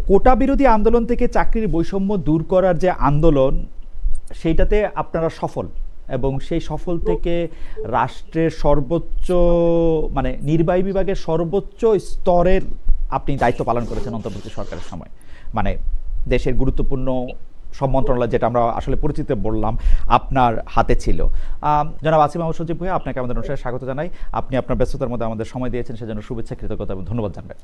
কোটা বিরোধী আন্দোলন থেকে চাকরির বৈষম্য দূর করার যে আন্দোলন, সেইটাতে আপনারা সফল, এবং সেই সফল থেকে রাষ্ট্রের সর্বোচ্চ মানে নির্বাহী বিভাগের সর্বোচ্চ স্তরের আপনি দায়িত্ব পালন করেছেন অন্তর্বর্তী সরকারের সময়। মানে দেশের গুরুত্বপূর্ণ সব মন্ত্রণালয়, যেটা আমরা আসলে পরিচিত বললাম, আপনার হাতে ছিল। জনাব আসিফ মাহমুদ সজীব ভাই, আপনাকে আমাদের অনুষ্ঠানে স্বাগত জানাই। আপনি আপনার ব্যস্ততার মধ্যে আমাদের সময় দিয়েছেন, সেজন্য শুভেচ্ছা, কৃতজ্ঞতা এবং ধন্যবাদ জানাবেন।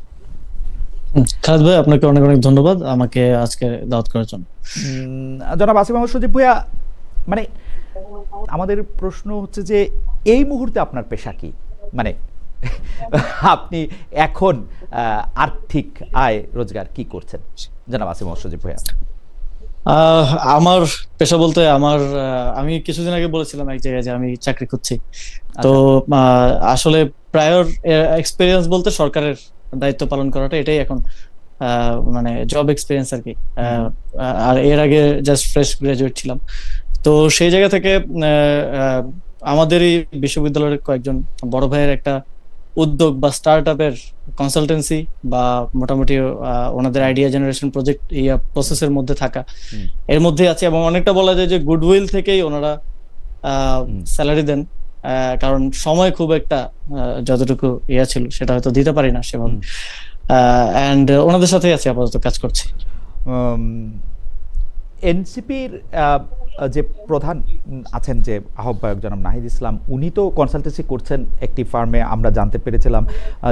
খালেদ ভাই, আপনাকে অনেক অনেক ধন্যবাদ আমাকে আজকে দাওয়াত করার জন্য। জনাব আসিফ মাহমুদ সজীব ভাইয়া, মানে আমাদের প্রশ্ন হচ্ছে যে এই মুহূর্তে আপনার পেশা কি? মানে আপনি এখন আর্থিক আয় রোজগার কি করছেন, জনাব আসিফ মাহমুদ সজীব ভাইয়া? আমার পেশা বলতে আমি কিছুদিন আগে বলেছিলাম এক জায়গায় যে আমি চাকরি করছি। তো আসলে প্রায়র এক্সপিরিয়েন্স বলতে সরকারের দায়িত্ব পালন করাটা, এটাই এখন মানে জব এক্সপিরিয়েন্স আর কি। আর এর আগে জাস্ট ফ্রেশ গ্রাজুয়েট ছিলাম। তো সেই জায়গা থেকে আমাদের এই বিশ্ববিদ্যালয়ের কয়েকজন বড় ভাইয়ের একটা উদ্যোগ বা স্টার্ট আপের কনসালটেন্সি বা মোটামুটি ওনাদের আইডিয়া জেনারেশন প্রজেক্ট এই প্রসেসের মধ্যে থাকা, এর মধ্যে আছে। এবং অনেকটা বলা যায় যে গুডউইল থেকেই ওনারা স্যালারি দেন, কারণ সময় খুব একটা যতটুকু ছিল সেটা হয়তো দিতে পারি না সেভাবে। এন্ড ওনাদের সাথেই আছি, আপাতত কাজ করছি। এনসিপির যে প্রধান আছেন, যে আহ্বায়ক জনাব নাহিদ ইসলাম, উনি তো কনসালটেন্সি করছেন একটি ফার্মে, আমরা জানতে পেরেছিলাম।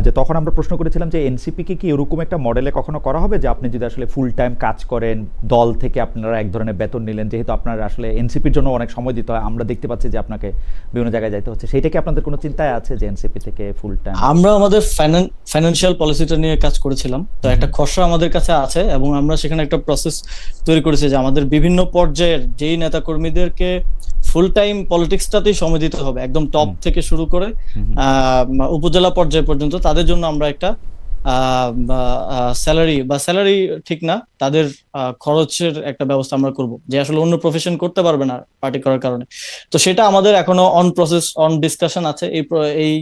যে তখন আমরা প্রশ্ন করেছিলাম যে এনসিপিকে কি এরকম একটা মডেলে কখনো করা হবে, যে আপনি যদি আসলে ফুল টাইম কাজ করেন, দল থেকে আপনারা এক ধরনের বেতন নিলেন, যেহেতু আপনার আসলে এনসিপির জন্য অনেক সময় দিতে হয়, আমরা দেখতে পাচ্ছি যে আপনাকে বিভিন্ন জায়গায় যাইতে হচ্ছে, সেইটা কি আপনাদের কোনো চিন্তায় আছে যে এনসিপি থেকে ফুল টাইম? আমরা আমাদের ফাইন্যান্সিয়াল পলিসিটা নিয়ে কাজ করেছিলাম, তো একটা খসড়া আমাদের কাছে আছে, এবং আমরা সেখানে একটা প্রসেস তৈরি করেছি যে আমাদের বিভিন্ন পর্যায়ের যেই নেতা কর্মীদেরকে ফুল টাইম পলিটিক্সটাতেই সময় দিতে হবে, একদম টপ থেকে শুরু করে উপজেলা পর্যায় পর্যন্ত, তাদের জন্য আমরা একটা স্যালারি ঠিক না, তাদের খরচের একটা ব্যবস্থা আমরা করব, যে আসলে অন্য প্রফেশন করতে পারবে না পার্টি করার কারণে। তো সেটা আমাদের এখনো অন প্রসেস, অন ডিসকাশন আছে। এই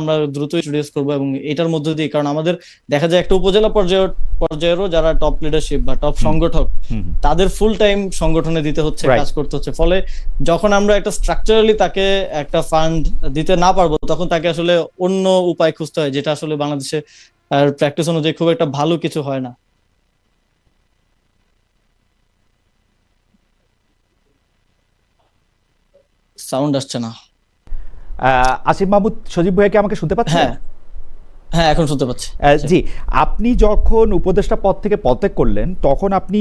আমরা দ্রুত ইন্ট্রোডিউস করবো, এবং এটার মধ্যে দিয়ে, কারণ আমাদের দেখা যায় একটা উপজেলা পর্যায়েরও যারা টপ লিডারশিপ বা টপ সংগঠক, তাদের ফুল টাইম সংগঠনে দিতে হচ্ছে, কাজ করতে হচ্ছে। ফলে যখন আমরা একটা স্ট্রাকচারালি তাকে একটা ফান্ড দিতে না পারবো, তখন তাকে আসলে অন্য উপায় খুঁজতে হয়, যেটা আসলে বাংলাদেশে প্র্যাকটিস অনুযায়ী খুব একটা ভালো কিছু হয় না। সাউন্ড আসছে না। আসিফ মাহমুদ সজীব ভাইকে আমাকে শুনতে পাচ্ছেন? হ্যাঁ, এখন শুনতে পাচ্ছি। জি, আপনি যখন উপদেষ্টা পদ থেকে পদত্যাগ করলেন, তখন আপনি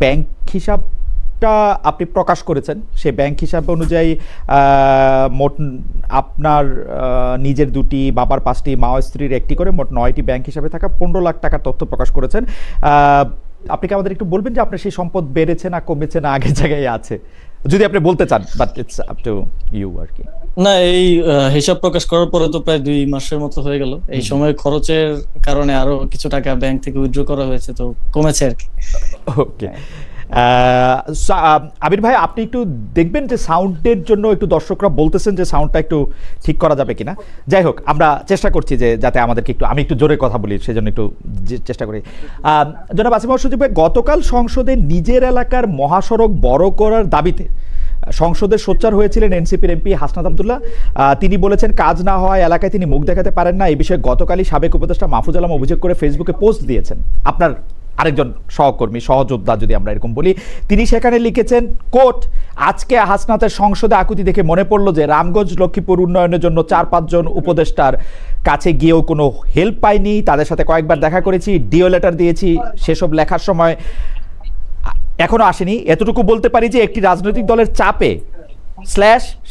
ব্যাংক হিসাবটা আপনি প্রকাশ করেছেন। সেই ব্যাংক হিসাব অনুযায়ী মোট আপনার নিজের 2টি, বাবার 5টি, মা ও স্ত্রীর 1টি করে মোট 9টি ব্যাংক হিসাবে থাকা 15 লাখ টাকার তথ্য প্রকাশ করেছেন। আপনি কি আমাদের একটু বলবেন যে আপনার সেই সম্পদ বেড়েছে না কমেছে না আগের জায়গায় আছে, যদি আপনি বলতে চান, but it's up to you আর কি। না, এই হিসাব প্রকাশ করার পরে তো প্রায় 2 মাসের মতো হয়ে গেল। এই সময় খরচের কারণে আরো কিছু টাকা ব্যাংক থেকে উইথড্র করা হয়েছে, তো কমেছে আর কি। ওকে, আবির ভাই, আপনি একটু দেখবেন যে সাউন্ডের জন্য একটু দর্শকরা বলতেছেন যে সাউন্ডটা একটু ঠিক করা যাবে কিনা। যাই হোক, আমরা চেষ্টা করছি যে যাতে আমাদেরকে একটু, আমি একটু জোরে কথা বলি, সেজন্য একটু চেষ্টা করি। জনাব আসিফ মাহমুদ সজীব ভাই, গতকাল সংসদে নিজের এলাকার মহাসড়ক বড় করার দাবিতে সংসদে সোচ্চার হয়েছিলেন এনসিপির এমপি হাসনাত আবদুল্লাহ। তিনি বলেছেন কাজ না হওয়ায় এলাকায় তিনি মুখ দেখাতে পারেন না। এই বিষয়ে গতকালই সাবেক উপদেষ্টা মাহফুজ আলম অভিযোগ করে ফেসবুকে পোস্ট দিয়েছেন। আপনার আরেকজন সহকর্মী, সহযোদ্ধা যদি আমরা এরকম বলি, তিনি সেখানে লিখেছেন, কোট, আজকে হাসনাতের সংসদে আকুতি দেখে মনে পড়লো যে রামগঞ্জ লক্ষ্মীপুর উন্নয়নের জন্য 4-5 জন উপদেষ্টার কাছে গিয়েও কোনো হেল্প পাইনি, তাদের সাথে কয়েকবার দেখা করেছি, ডিও লেটার দিয়েছি, সেসব লেখার সময় এখনো আসেনি। এতটুকু বলতে পারি যে একটি রাজনৈতিক দলের চাপে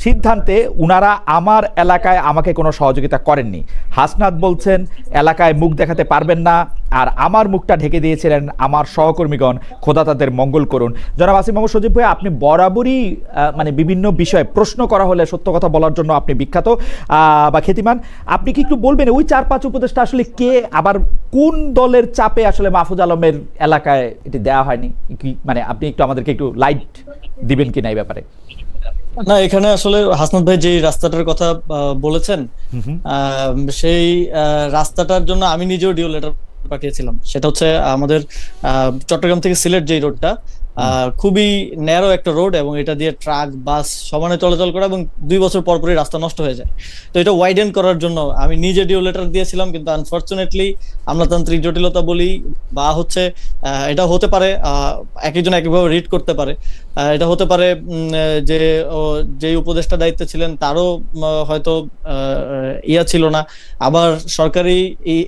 সিদ্ধান্তে উনারা আমার এলাকায় আমাকে কোনো সহযোগিতা করেননি। হাসনাত বলছেন এলাকায় মুখ দেখাতে পারবেন না, আর আমার মুখটা ঢেকে দিয়েছিলেন আমার সহকর্মীগণ, খোদা তাদের মঙ্গল করুন। জনাব আসিফ মাহমুদ সজীব ভাই, আপনি বরাবরই মানে বিভিন্ন বিষয়ে প্রশ্ন করা হলে সত্য কথা বলার জন্য আপনি বিখ্যাত বা খ্যাতিমান। আপনি কি একটু বলবেন ওই 4-5 উপদেষ্টা আসলে কে, আবার কোন দলের চাপে আসলে মাহফুজ আলমের এলাকায় এটি দেওয়া হয়নি? মানে আপনি একটু আমাদেরকে একটু লাইট দিবেন কিনা এই ব্যাপারে? না, এখানে আসলে হাসনাত ভাই যে রাস্তাটার কথা বলেছেন, সেই রাস্তাটার জন্য আমি নিজেও ডিও লেটার পাঠিয়েছিলাম, সেটা হচ্ছে আমাদের চট্টগ্রাম থেকে সিলেট যে রোডটা, খুবই ন্যারো একটা রোড এবং এটা দিয়ে ট্রাক বাস সমানে চলাচল করে এবং 2 বছর পর পরই রাস্তা নষ্ট হয়ে যায়। তো এটা ওয়াইডেন করার জন্য আমি নিজে ডিও লেটার দিয়েছিলাম, কিন্তু আনফরচুনেটলি আমলাতান্ত্রিক জটিলতা বলি বা হচ্ছে এটা হতে পারে এক একজন এক একভাবে রিড করতে পারে। এটা হতে পারে যে যে উপদেষ্টা দায়িত্বে ছিলেন তারও হয়তো ইয়া ছিল না। আবার সরকারি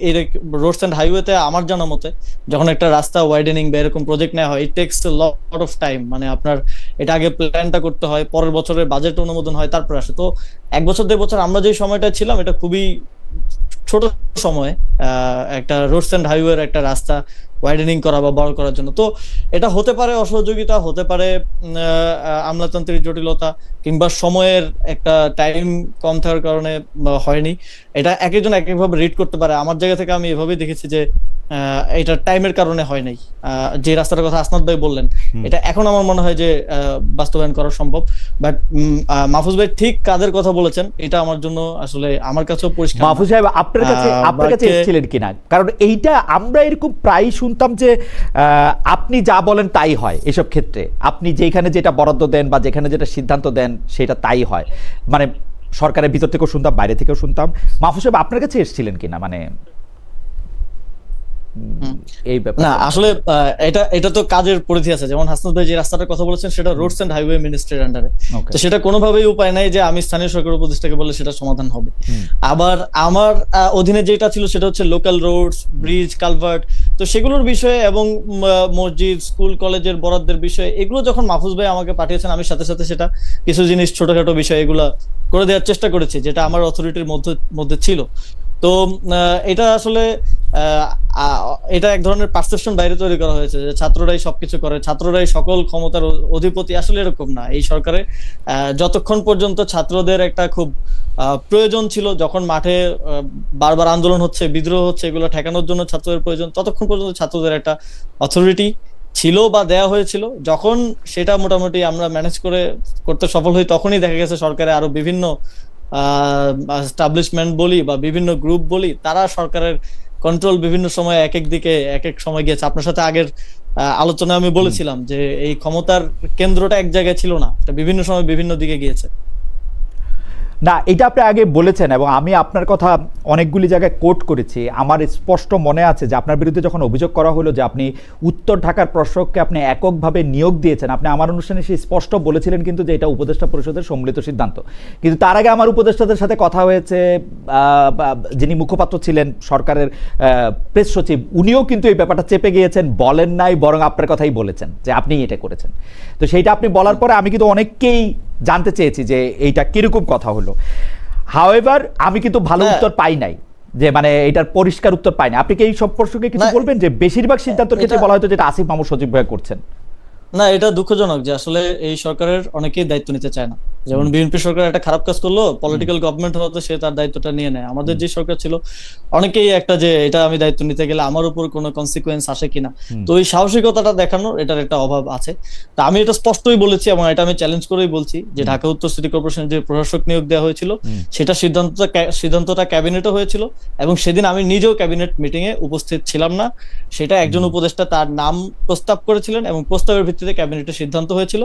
এই রোডস এন্ড হাইওয়েতে আমার জানা মতে যখন একটা রাস্তা ওয়াইডেনিং বা এরকম প্রজেক্ট নেওয়া হয়, ইট tax A lot of time. মানে আপনার এটা আগে প্ল্যানটা করতে হয়, পরের বছরের বাজেট অনুমোদন হয়, তারপর আসে। তো 1 বছর 1.5 বছর আমরা যে সময়টা ছিলাম এটা খুবই ছোট সময় একটা রোডস এন্ড হাইওয়ের একটা রাস্তা ওয়াইডেনিং করা বা বড় করার জন্য। তো এটা হতে পারে অসহযোগিতা, হতে পারে আমলাতান্ত্রিক জটিলতা, কিংবা সময়ের একটা টাইম কম থাকার কারণে হয়নি। এটা এক একজন এক একভাবে রিড করতে পারে। আমার জায়গা থেকে আমি এভাবেই দেখেছি যে এটা টাইমের কারণে হয় নাই। যে রাস্তাটার কথা আসনাদ ভাই বললেন, এটা এখন আমার মনে হয় যে বাস্তবায়ন করা সম্ভব। বাট মাহফুজ ভাই ঠিক কাদের কথা বলেছেন এটা আমার জন্য আসলে আমার কাছেও পরিষ্কার। মাহফুজ সাহেব আপনার কাছে এসেছিলেন কিনা? কারণ এইটা আমরা এরকম প্রায় শুনতাম যে আপনি যা বলেন তাই হয় এসব ক্ষেত্রে, আপনি যেখানে যেটা বরাদ্দ দেন বা যেখানে যেটা সিদ্ধান্ত দেন সেটা তাই হয়। মানে সরকারের ভিতর থেকেও শুনতাম, বাইরে থেকেও শুনতাম। মাহফুজ সাহেব আপনার কাছে এসেছিলেন কিনা মানে এই ব্যাপার? না, আসলে এটা তো কাজের পরিধি আছে। যেমন হাসনাত ভাই যে রাস্তাটার কথা বলেছেন সেটা রোডস এন্ড হাইওয়ে মিনিস্ট্রির আন্ডারে, তো সেটা কোনোভাবেই উপায় নাই যে আমি স্থানীয় সরকার উপদেষ্টাকে বলে সেটা সমাধান হবে। আবার আমার অধীনে যেটা ছিল সেটা হচ্ছে লোকাল রোডস, ব্রিজ, কালভার্ট, তো সেগুলোর বিষয়ে এবং মসজিদ, স্কুল, কলেজের বরাদ্দের বিষয়ে এগুলো যখন মাহফুজ ভাই আমাকে পাঠিয়েছেন, আমি সাথে সাথে সেটা কিছু জিনিস ছোটখাটো বিষয় এগুলা করে দেওয়ার চেষ্টা করেছি যেটা আমার অথরিটির মধ্যে ছিল। তো এটা আসলে এটা এক ধরনের পারসেপশন বাইরে তৈরি করা হয়েছে যে ছাত্ররাই সবকিছু করে, ছাত্ররাই সকল ক্ষমতার অধিপতি। আসলে এরকম না। এই সরকারে যতক্ষণ পর্যন্ত ছাত্রদের একটা খুব প্রয়োজন ছিল, যখন মাঠে বারবার আন্দোলন হচ্ছে, বিদ্রোহ হচ্ছে, এগুলো ঠেকানোর জন্য ছাত্রদের প্রয়োজন, ততক্ষণ পর্যন্ত ছাত্রদের একটা অথরিটি ছিল বা দেয়া হয়েছিল। যখন সেটা মোটামুটি আমরা ম্যানেজ করতে সফল হই, তখনই দেখা গেছে সরকারে আরো বিভিন্ন এস্টাবলিশমেন্ট বলি বা বিভিন্ন গ্রুপ বলি, তারা সরকারের কন্ট্রোল বিভিন্ন সময় এক এক দিকে এক এক সময় গিয়েছে। আপনার সাথে আগের আলোচনায় আমি বলেছিলাম যে এই ক্ষমতার কেন্দ্রটা এক জায়গায় ছিল না, এটা বিভিন্ন সময় বিভিন্ন দিকে গিয়েছে। না, এটা আপনি আগে বলেছেন এবং আমি আপনার কথা অনেকগুলি জায়গায় কোট করেছি। আমার স্পষ্ট মনে আছে যে আপনার বিরুদ্ধে যখন অভিযোগ করা হলো যে আপনি উত্তর ঢাকার প্রশাসককে আপনি এককভাবে নিয়োগ দিয়েছেন, আপনি আমার অনুষ্ঠানে সে স্পষ্ট বলেছিলেন কিন্তু যে এটা উপদেষ্টা পরিষদের সম্মিলিত সিদ্ধান্ত। কিন্তু তার আগে আমার উপদেষ্টাদের সাথে কথা হয়েছে, যিনি মুখপাত্র ছিলেন সরকারের প্রেস সচিব, উনিও কিন্তু এই ব্যাপারটা চেপে গিয়েছেন, বলেন নাই, বরং আপনার কথাই বলেছেন যে আপনি এটা করেছেন। তো সেইটা আপনি বলার পরে আমি কিন্তু অনেককেই জানতে চেয়েছি যে এইটা কিরকম কথা হলো। হাওয়েভার আমি কিন্তু ভালো উত্তর পাই নাই, যে মানে এটার পরিষ্কার উত্তর পাই না। আপনি কি এই সম্পর্কে কিছু বলবেন যে বেশিরভাগ সিদ্ধান্তের ক্ষেত্রে বলা হয়তো যেটা আসিফ মাহমুদ সজীব ভাই করছেন? না, এটা দুঃখজনক যে আসলে এই সরকারের অনেকেই দায়িত্ব নিতে চায় না। যেমন বিএনপি সরকার একটা খারাপ কাজ করলো, পলিটিক্যাল গভর্নমেন্ট হতে সে তার দায়িত্বটা নিয়ে নেয়। আমাদের যে সরকার ছিল অনেকেই একটা যে এটা আমি দায়িত্ব নিতে গেলে আমার উপর কোনো কনসিকুয়েন্স আসে কিনা, তো এই সাহসিকতাটা দেখানোর এটার একটা অভাব আছে। তা আমি এটা স্পষ্টই বলেছি এবং এটা আমি চ্যালেঞ্জ করেই বলছি যে ঢাকা উত্তর সিটি কর্পোরেশনের যে প্রশাসক নিয়োগ দেওয়া হয়েছিল সেটা সিদ্ধান্তটা ক্যাবিনেটে হয়েছিল এবং সেদিন আমি নিজেও ক্যাবিনেট মিটিং এ উপস্থিত ছিলাম না। সেটা একজন উপদেষ্টা তার নাম প্রস্তাব করেছিলেন এবং প্রস্তাবের ভিত্তিতে ক্যাবিনেটের সিদ্ধান্ত হয়েছিল।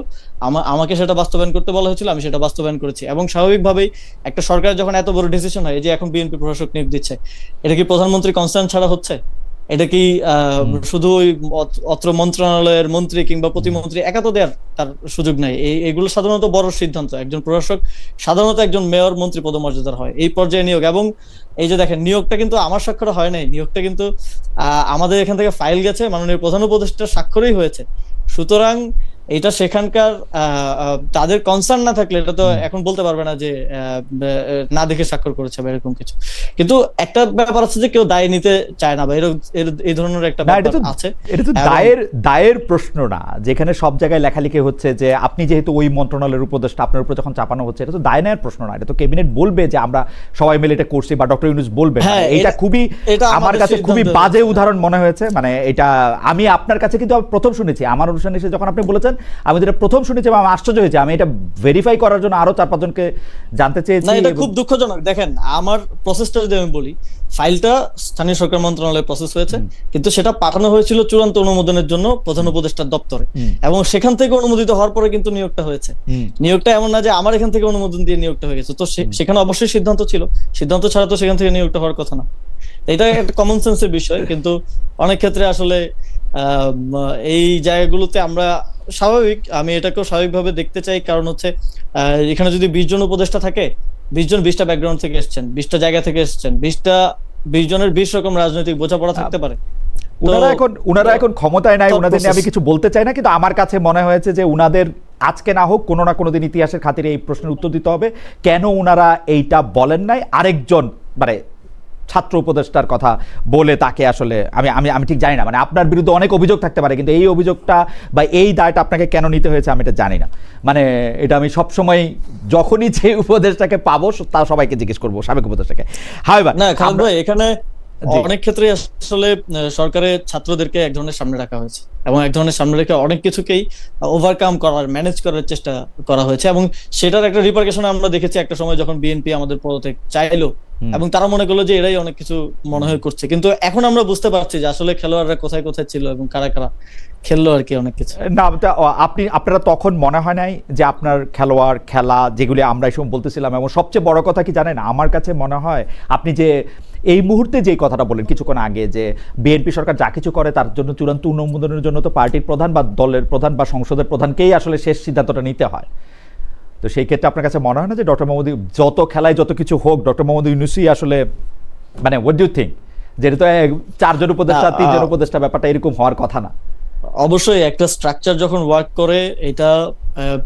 আমাকে সেটা বাস্তবায়ন করতে বলা হয়েছিল, আমি সেটা বাস্তবায়ন করেছি। এবং স্বাভাবিকভাবেই একটা সরকার যখন এত বড় ডিসিশন হয়, যে এখন বিএনপি প্রশাসক নিয়োগ দিচ্ছে, এটা কি প্রধানমন্ত্রী কনসার্ন ছাড়া হচ্ছে? এটা কি শুধু ওই অত্র মন্ত্রণালয়ের মন্ত্রী কিংবা প্রতিমন্ত্রী একা তো দেওয়ার তার সুযোগ নাই। এগুলো সাধারণত বড় সিদ্ধান্ত। একজন প্রশাসক সাধারণত একজন মেয়র, মন্ত্রী পদমর্যাদার হয়। এই পর্যায়ে নিয়োগ, এবং এই যে দেখেন নিয়োগটা কিন্তু আমার স্বাক্ষরে হয় নাই, নিয়োগটা কিন্তু আমাদের এখান থেকে ফাইল গেছে, মাননীয় প্রধান উপদেষ্টার স্বাক্ষরেই হয়েছে। সুতরাং এটা সেখানকার তাদের কনসার্ন না থাকলে এটা তো এখন বলতে পারবে না যে না দেখে স্বাক্ষর করেছে বা এরকম কিছু। কিন্তু একটা ব্যাপার আছে যে কেউ দায় নিতে চায় না বা এই ধরনের একটা ব্যাপার আছে। এটা তো দায়ের প্রশ্ন না, যেখানে সব জায়গায় লেখালেখি হচ্ছে যে আপনি যেহেতু ওই মন্ত্রণালয়ের উপদেষ্টা, আপনার উপর যখন চাপানো হচ্ছে, এটা তো দায় নেওয়ার প্রশ্ন না। এটা তো ক্যাবিনেট বলবে যে আমরা সবাই মিলে এটা করছি বা ডক্টর ইউনূস বলবে। এটা খুবই আমার কাছে খুবই বাজে উদাহরণ মনে হয়েছে। মানে এটা আমি আপনার কাছে কিন্তু প্রথম শুনেছি আমার অনুষ্ঠানে এসে যখন আপনি বলেছেন আমি যেটা প্রথম শুনেছি এবং আমি আশ্চর্য হয়েছে, আমি এটা ভেরিফাই করার জন্য আরো 4-5 জনকে জানতে চেয়েছি। না, এটা খুব দুঃখজনক। দেখেন, আমার প্রসেসটা যদি আমি বলি, ফাইলটা স্থানীয় সরকার মন্ত্রণালয়ে প্রসেস হয়েছে, কিন্তু সেটা পাঠানো হয়েছিল চূড়ান্ত অনুমোদনের জন্য প্রধান উপদেষ্টার দপ্তরে, এবং সেখান থেকে অনুমোদিত হওয়ার পরে কিন্তু নিয়োগটা হয়েছে। নিয়োগটা এমন না যে আমার এখান থেকে অনুমোদন দিয়ে নিয়োগটা হয়ে গেছে, তো সেখানে অবশ্যই সিদ্ধান্ত ছিল, সিদ্ধান্ত ছাড়া তো সেখান থেকে নিয়োগটা হওয়ার কথা না। এটা একটা কমন সেন্সের বিষয়, কিন্তু অনেক ক্ষেত্রে আসলে এই জায়গাগুলোতে আমরা স্বাভাবিক, আমি এটাকেও স্বাভাবিকভাবে দেখতে চাই। কারণ হচ্ছে এখানে যদি 20 জন উপদেষ্টা থাকে, 20 জন 20টা ব্যাকগ্রাউন্ড থেকে এসেছেন, 20টা জায়গা থেকে এসেছেন, 20 জনের 20 রকম রাজনৈতিক বোঝাপড়া থাকতে পারে। উনারা এখন ক্ষমতায় নাই, উনাদের নিয়ে আমি কিছু বলতে চাই না, কিন্তু আমার কাছে মনে হয়েছে যে উনাদের আজকে না হোক কোনো না কোনো দিন ইতিহাসের খাতিরে এই প্রশ্নের উত্তর দিতে হবে, কেন উনারা এইটা বলেন নাই আরেকজন মানে ছাত্র উপদেষ্টার কথা বলে তাকে আসলে আমি আমি আমি ঠিক জানি না, মানে আপনার বিরুদ্ধে অনেক অভিযোগ থাকতে পারে, কিন্তু এই অভিযোগটা বা এই দায়টা আপনাকে কেন নিতে হয়েছে আমি এটা জানি না। মানে এটা আমি সবসময় যখনই যে উপদেষ্টাকে পাবো তা সবাইকে জিজ্ঞেস করবো, সাবেক উপদেষ্টাকে। হাইবার না খালেদ ভাই, এখানে অনেক ক্ষেত্রে আসলে সরকারের ছাত্রদেরকে এক ধরনের সামনে রাখা হয়েছে, এবং এক ধরনের সামনে রেখে অনেক কিছুকেই ওভারকাম করার, ম্যানেজ করার চেষ্টা করা হয়েছে, এবং সেটার একটা রিপারকেশন আমরা দেখেছি একটা সময় যখন বিএনপি আমাদের পদত্যাগ চাইলো, এবং তারা মনে করলো যে এরাই অনেক কিছু মনে হয় করছে, কিন্তু এখন আমরা বুঝতে পারছি যে আসলে খেলোয়াড়রা কোথায় কোথায় ছিল এবং কারা কারা খেললো আর কি অনেক কিছু। না, আপনারা তখন মনে হয় নাই যে আপনার খেলোয়াড় খেলা যেগুলি আমরা এই সময় বলতেছিলাম, এবং সবচেয়ে বড় কথা কি জানেন, আমার কাছে মনে হয় আপনি যে এই মুহূর্তে যে কথাটা বলেন কিছুক্ষণ আগে, যে বিএনপি সরকার যা কিছু করে তার জন্য চূড়ান্ত অনুমোদনের জন্য তো পার্টির প্রধান বা দলের প্রধান বা সংসদের প্রধানকেই আসলে শেষ সিদ্ধান্তটা নিতে হয়। তো সেই ক্ষেত্রে আপনার কাছে মনে হয় না যে ডক্টর মোহাম্মদ যত খেলায় যত কিছু হোক, ডক্টর মোহাম্মদ ইউনূসই আসলে মানে হোয়াট ডু ইউ থিংক, যেটা তো 4 জন উপদেষ্টা 3 জন উপদেষ্টা ব্যাপারটা এরকম হওয়ার কথা না? অবশ্যই একটা স্ট্রাকচার যখন ওয়ার্ক করে, এটা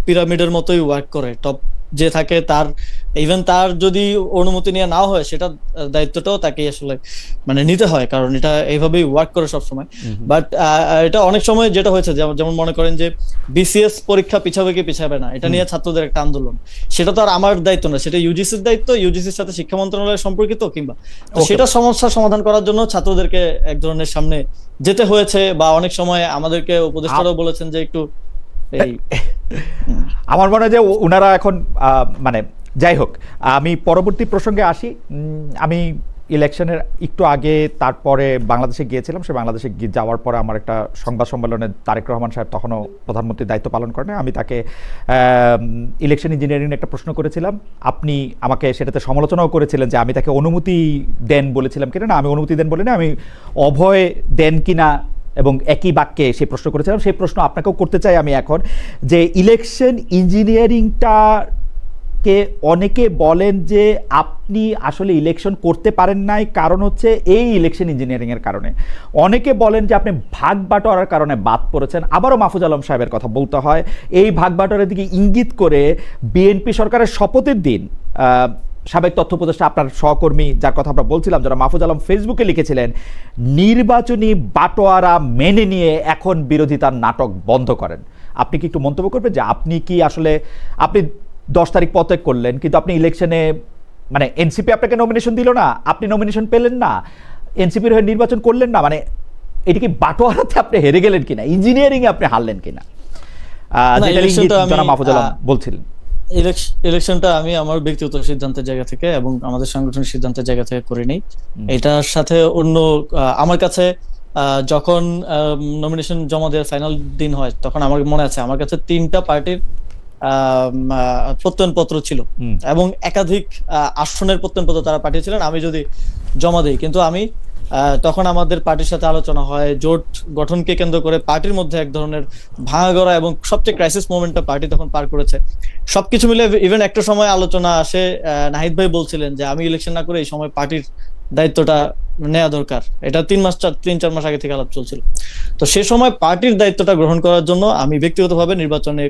পিরামিডের মতোই ওয়ার্ক করে। টপ যে থাকে তার, ইভেন তার যদি অনুমতি নিয়ে নাও হয়, সেটা দায়িত্বটাও তাকে আসলে মানে নিতে হয়, কারণ এটা এইভাবেই ওয়ার্ক করে সবসময়। বাট এটা অনেক সময় যেটা হয়েছে, যেমন মনে করেন যে বিসিএস পরীক্ষা পিছাবে কি পিছাবে না, এটা নিয়ে ছাত্রদের একটা আন্দোলন, সেটা তো আর আমার দায়িত্ব না, সেটা ইউজিসির দায়িত্ব, ইউজিসির সাথে শিক্ষা মন্ত্রণালয়ের সম্পর্কিত, কিংবা সেটা সমস্যা সমাধান করার জন্য ছাত্রদেরকে এক ধরনের সামনে যেতে হয়েছে, বা অনেক সময় আমাদেরকে উপদেষ্টারাও বলেছেন যে একটু এই আমার মনে হয় যে ওনারা এখন মানে যাই হোক, আমি পরবর্তী প্রসঙ্গে আসি। আমি ইলেকশনের একটু আগে তারপরে বাংলাদেশে গিয়েছিলাম, সে বাংলাদেশে যাওয়ার পরে আমার একটা সংবাদ সম্মেলনে তারেক রহমান সাহেব তখনও প্রধানমন্ত্রীর দায়িত্ব পালন করেন, আমি তাকে ইলেকশন ইঞ্জিনিয়ারিং একটা প্রশ্ন করেছিলাম, আপনি আমাকে সেটাতে সমালোচনাও করেছিলেন যে আমি তাকে অনুমতি দেন বলেছিলাম কিনা, না আমি অনুমতি দেন বলিনি, আমি অভয় দেন কিনা এবং একই বাক্যে সেই প্রশ্ন করেছিলাম। সেই প্রশ্ন আপনাকেও করতে চাই আমি এখন, যে ইলেকশন ইঞ্জিনিয়ারিংটাকে অনেকে বলেন যে আপনি আসলে ইলেকশন করতে পারেন নাই, কারণ হচ্ছে এই ইলেকশন ইঞ্জিনিয়ারিংয়ের কারণে। অনেকে বলেন যে আপনি ভাগ বাটোয়ারার কারণে বাদ পড়েছেন। আবারও মাহফুজ আলম সাহেবের কথা বলতে হয়, এই ভাগ বাটোয়ারার দিকে ইঙ্গিত করে বিএনপি সরকারের শপথের দিন সাবেক তথ্য উপদেষ্টা আপনার সহকর্মী যার কথা আমরা বলছিলাম, যারা মাহফুজ আলম ফেসবুকে লিখেছিলেন, নির্বাচনী বাটোয়ারা মেনে নিয়ে এখন বিরোধিতার নাটক বন্ধ করেন। আপনি কি একটু মন্তব্য করবেন যে আপনি কি আসলে, আপনি 10 তারিখ পদত্যাগ করলেন, কিন্তু আপনি ইলেকশনে মানে এনসিপি আপনাকে নমিনেশন দিল না, আপনি নমিনেশন পেলেন না, এনসিপির হয়ে নির্বাচন করলেন না, মানে এটি কি বাটোয়ারাতে আপনি হেরে গেলেন কিনা, ইঞ্জিনিয়ারিং এ আপনি হারলেন কিনা, যেটা ইঙ্গিত জনাব মাহফুজ আলম বলছিলেন? ইলেকশনটা আমি আমার ব্যক্তিগত সিদ্ধান্তের জায়গা থেকে এবং আমাদের সাংগঠনিক সিদ্ধান্তের জায়গা থেকে করিনি। এটার সাথে অন্য আমার কাছে যখন নমিনেশন জমা দেওয়ার ফাইনাল দিন হয়, তখন আমার মনে আছে আমার কাছে 3টা পার্টির প্রত্যয়নপত্র ছিল এবং একাধিক আসনের প্রত্যয়নপত্র তারা পাঠিয়েছিলেন আমি যদি জমা দিই। কিন্তু আমি তখন আমাদের পার্টির সাথে আলোচনা হয়, জোট গঠনকে কেন্দ্র করে পার্টির মধ্যে এক ধরনের ভাঙাগড়া এবং সবচেয়ে ক্রাইসিস মোমেন্টটা পার্টি তখন পার করেছে। সবকিছু মিলে ইভেন একটা সময় আলোচনা আসে, নাহিদ ভাই বলছিলেন যে আমি ইলেকশন না করে এই সময় পার্টির দায়িত্বটা নেওয়া দরকার। এটা 3-4 মাস আগে থেকে আলাপ চলছিল। তো সে সময় পার্টির দায়িত্বটা গ্রহণ করার জন্য আমি ব্যক্তিগতভাবে নির্বাচনে